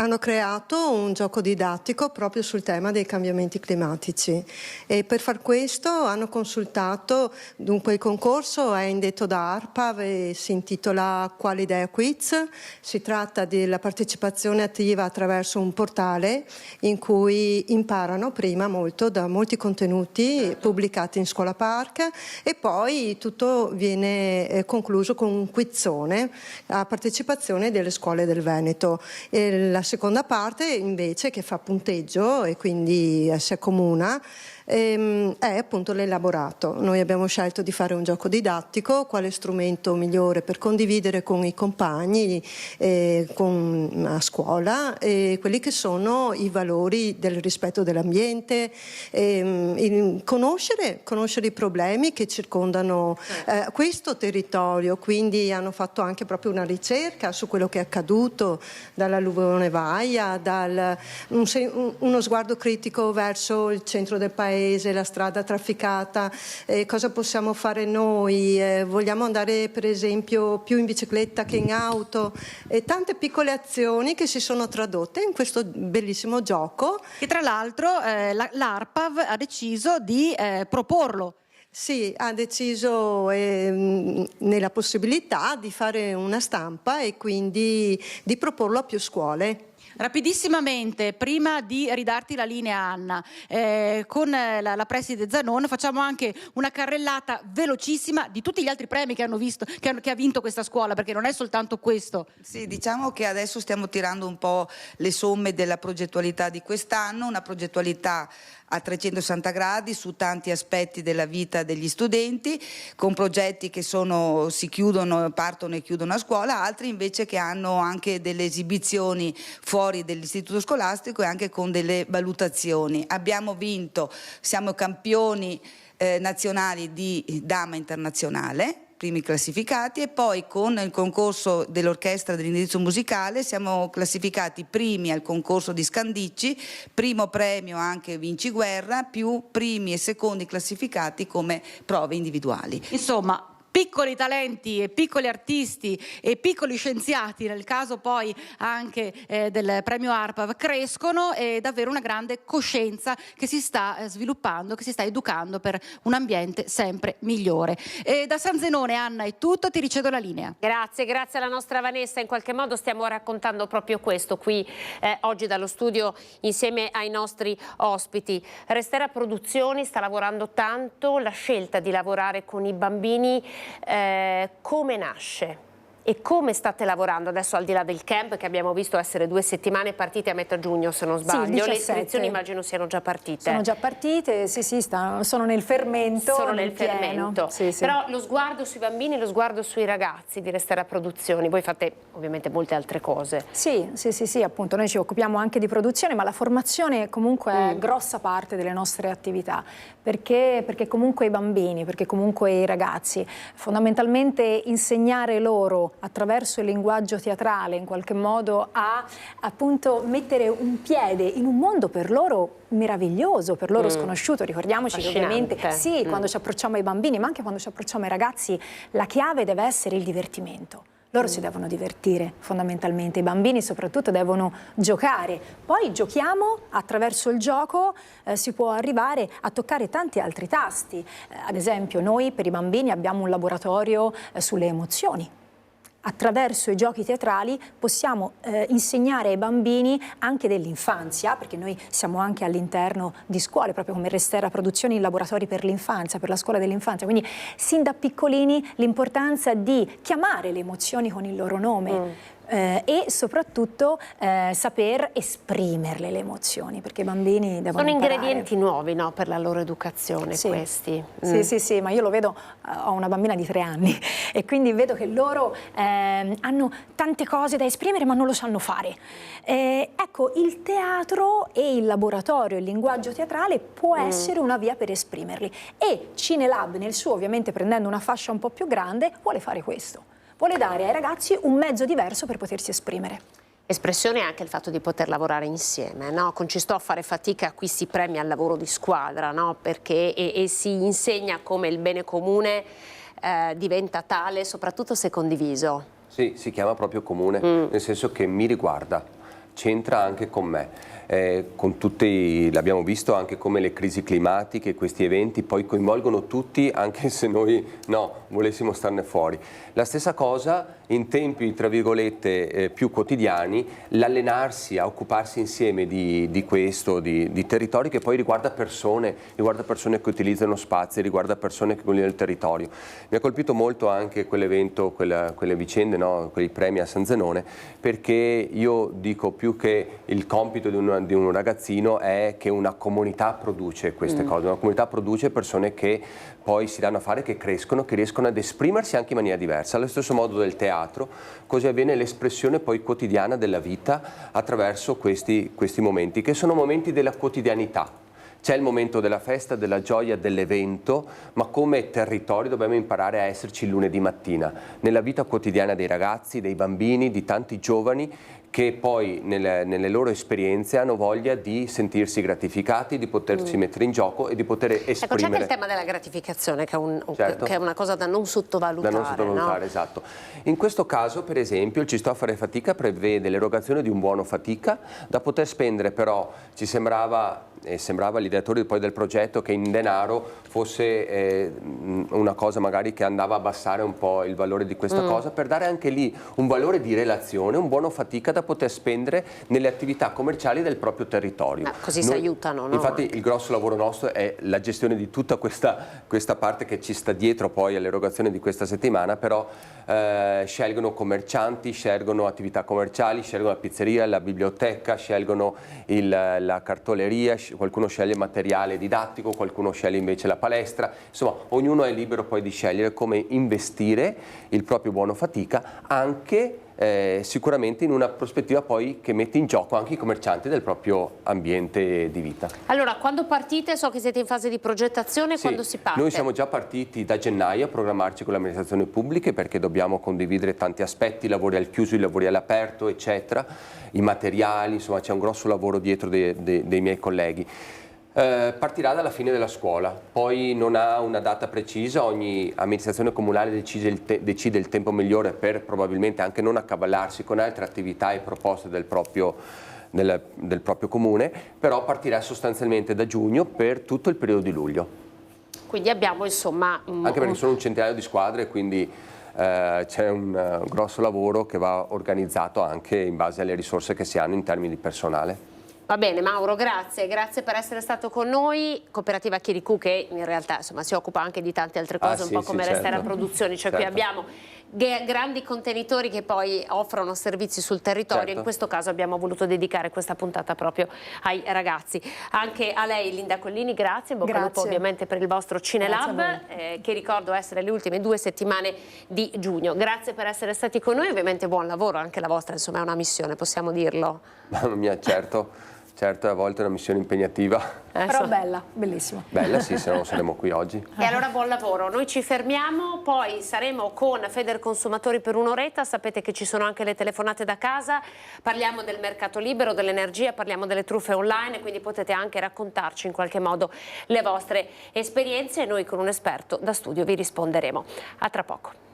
hanno creato un gioco didattico proprio sul tema dei cambiamenti climatici e per far questo hanno consultato, dunque il concorso è indetto da ARPAV e si intitola Qualidea Quiz. Si tratta della partecipazione attiva attraverso un portale in cui imparano prima molto da molti contenuti pubblicati in Scuola Park e poi tutto viene concluso con un quizzone a partecipazione delle scuole del Veneto. La seconda parte invece, che fa punteggio e quindi si accomuna, è appunto l'elaborato. Noi abbiamo scelto di fare un gioco didattico, quale strumento migliore per condividere con i compagni a scuola quelli che sono i valori del rispetto dell'ambiente, conoscere i problemi che circondano questo territorio, quindi hanno fatto anche proprio una ricerca su quello che è accaduto dall'alluvione Vaia, uno sguardo critico verso il centro del paese, la strada trafficata, cosa possiamo fare noi, vogliamo andare per esempio più in bicicletta che in auto, tante piccole azioni che si sono tradotte in questo bellissimo gioco. E tra l'altro l'ARPAV ha deciso di proporlo. Sì, ha deciso nella possibilità di fare una stampa e quindi di proporlo a più scuole. Rapidissimamente, prima di ridarti la linea Anna, con la preside Zanon facciamo anche una carrellata velocissima di tutti gli altri premi che ha vinto questa scuola, perché non è soltanto questo. Sì, diciamo che adesso stiamo tirando un po' le somme della progettualità di quest'anno, una progettualità a 360 gradi su tanti aspetti della vita degli studenti, con progetti che si chiudono, partono e chiudono a scuola, altri invece che hanno anche delle esibizioni fuori dell'istituto scolastico e anche con delle valutazioni. Abbiamo vinto, siamo campioni nazionali di dama internazionale, primi classificati, e poi con il concorso dell'orchestra dell'indirizzo musicale siamo classificati primi al concorso di Scandicci, primo premio anche Vinciguerra, più primi e secondi classificati come prove individuali. Insomma, piccoli talenti e piccoli artisti e piccoli scienziati, nel caso poi anche del premio ARPAV, crescono, e davvero una grande coscienza che si sta sviluppando, che si sta educando per un ambiente sempre migliore. E da San Zenone, Anna, è tutto, ti ricevo la linea. Grazie alla nostra Vanessa. In qualche modo stiamo raccontando proprio questo qui oggi dallo studio insieme ai nostri ospiti. Restera Produzioni sta lavorando tanto, la scelta di lavorare con i bambini come nasce? E come state lavorando adesso, al di là del camp che abbiamo visto essere 2 settimane, partite a metà giugno se non sbaglio? Sì, le iscrizioni immagino siano già partite. Sono già partite, sì, sono nel fermento. Sono nel fermento. Sì. Però lo sguardo sui bambini, lo sguardo sui ragazzi di Restera Produzioni, voi fate ovviamente molte altre cose. Sì, appunto, noi ci occupiamo anche di produzione, ma la formazione comunque è grossa parte delle nostre attività, perché comunque i bambini, perché comunque i ragazzi, fondamentalmente insegnare loro attraverso il linguaggio teatrale in qualche modo a appunto mettere un piede in un mondo per loro meraviglioso, per loro sconosciuto. Ricordiamoci che ovviamente quando ci approcciamo ai bambini, ma anche quando ci approcciamo ai ragazzi, la chiave deve essere il divertimento. Loro si devono divertire fondamentalmente, i bambini soprattutto devono giocare. Poi giochiamo, attraverso il gioco si può arrivare a toccare tanti altri tasti. Ad esempio noi per i bambini abbiamo un laboratorio sulle emozioni. Attraverso i giochi teatrali possiamo insegnare ai bambini anche dell'infanzia, perché noi siamo anche all'interno di scuole, proprio come Restera Produzioni, in laboratori per l'infanzia, per la scuola dell'infanzia, quindi sin da piccolini l'importanza di chiamare le emozioni con il loro nome. E soprattutto saper esprimerle le emozioni, perché i bambini devono Sono imparare. ingredienti nuovi, no, per la loro educazione questi. Sì, ma io lo vedo, ho una bambina di 3 anni e quindi vedo che loro hanno tante cose da esprimere ma non lo sanno fare. Ecco, il teatro e il laboratorio, il linguaggio teatrale può essere una via per esprimerli, e Cinelab nel suo, ovviamente prendendo una fascia un po' più grande, vuole fare questo. Vuole dare ai ragazzi un mezzo diverso per potersi esprimere. Espressione è anche il fatto di poter lavorare insieme, no? Con Ci sto a fare fatica qui si premia il lavoro di squadra, no? Perché e si insegna come il bene comune diventa tale soprattutto se condiviso. Sì, si chiama proprio comune, nel senso che mi riguarda, c'entra anche con me. Con tutti, l'abbiamo visto anche come le crisi climatiche, questi eventi poi coinvolgono tutti, anche se noi volessimo starne fuori. La stessa cosa in tempi tra virgolette più quotidiani, l'allenarsi a occuparsi insieme di questo, di territori che poi riguarda persone che utilizzano spazi, riguarda persone che vogliono il territorio. Mi ha colpito molto anche quell'evento, quelle vicende, quei premi a San Zenone, perché io dico più che il compito di un ragazzino è che una comunità produce queste cose, una comunità produce persone che poi si danno a fare, che crescono, che riescono ad esprimersi anche in maniera diversa. Allo stesso modo del teatro, così avviene l'espressione poi quotidiana della vita attraverso questi momenti, che sono momenti della quotidianità. C'è il momento della festa, della gioia, dell'evento, ma come territorio dobbiamo imparare a esserci il lunedì mattina, nella vita quotidiana dei ragazzi, dei bambini, di tanti giovani che poi nelle loro esperienze hanno voglia di sentirsi gratificati, di potersi mettere in gioco e di poter esprimere. Ecco, c'è anche il tema della gratificazione che è una cosa da non sottovalutare. Da non sottovalutare, no? Esatto. In questo caso, per esempio, il Ci sto a fare fatica prevede l'erogazione di un buono fatica da poter spendere, però ci sembrava l'ideatore poi del progetto che in denaro fosse una cosa magari che andava a abbassare un po' il valore di questa cosa, per dare anche lì un valore di relazione, un buono fatica da poter spendere nelle attività commerciali del proprio territorio. Così si aiutano, no? Infatti il grosso lavoro nostro è la gestione di tutta questa parte che ci sta dietro poi all'erogazione di questa settimana, però scelgono commercianti, scelgono attività commerciali, scelgono la pizzeria, la biblioteca, scelgono la cartoleria, qualcuno sceglie materiale didattico, qualcuno sceglie invece la palestra, insomma ognuno è libero poi di scegliere come investire il proprio buono fatica, anche sicuramente in una prospettiva poi che mette in gioco anche i commercianti del proprio ambiente di vita. Allora, quando partite? So che siete in fase di progettazione, sì, quando si parte? Noi siamo già partiti da gennaio a programmarci con le amministrazioni pubbliche, perché dobbiamo condividere tanti aspetti, i lavori al chiuso, i lavori all'aperto, eccetera, i materiali, insomma c'è un grosso lavoro dietro dei miei colleghi. Partirà dalla fine della scuola, poi non ha una data precisa, ogni amministrazione comunale decide il tempo migliore per probabilmente anche non accavallarsi con altre attività e proposte del proprio comune, però partirà sostanzialmente da giugno per tutto il periodo di luglio. Quindi abbiamo insomma... Anche perché sono un centinaio di squadre, quindi c'è un grosso lavoro che va organizzato anche in base alle risorse che si hanno in termini di personale. Va bene Mauro, grazie per essere stato con noi. Cooperativa Chiricu che in realtà insomma, si occupa anche di tante altre cose, un po' come Restera Produzioni, cioè qui abbiamo grandi contenitori che poi offrono servizi sul territorio, in questo caso abbiamo voluto dedicare questa puntata proprio ai ragazzi. Anche a lei Linda Collini, grazie, in bocca al lupo ovviamente per il vostro Cinelab, che ricordo essere le ultime 2 settimane di giugno. Grazie per essere stati con noi, ovviamente buon lavoro, anche la vostra insomma è una missione, possiamo dirlo? Mamma mia, certo, a volte è una missione impegnativa. Però bella, bellissima. Bella sì, se no non saremo qui oggi. E allora buon lavoro, noi ci fermiamo, poi saremo con Federconsumatori per un'oretta, sapete che ci sono anche le telefonate da casa, parliamo del mercato libero, dell'energia, parliamo delle truffe online, quindi potete anche raccontarci in qualche modo le vostre esperienze e noi con un esperto da studio vi risponderemo. A tra poco.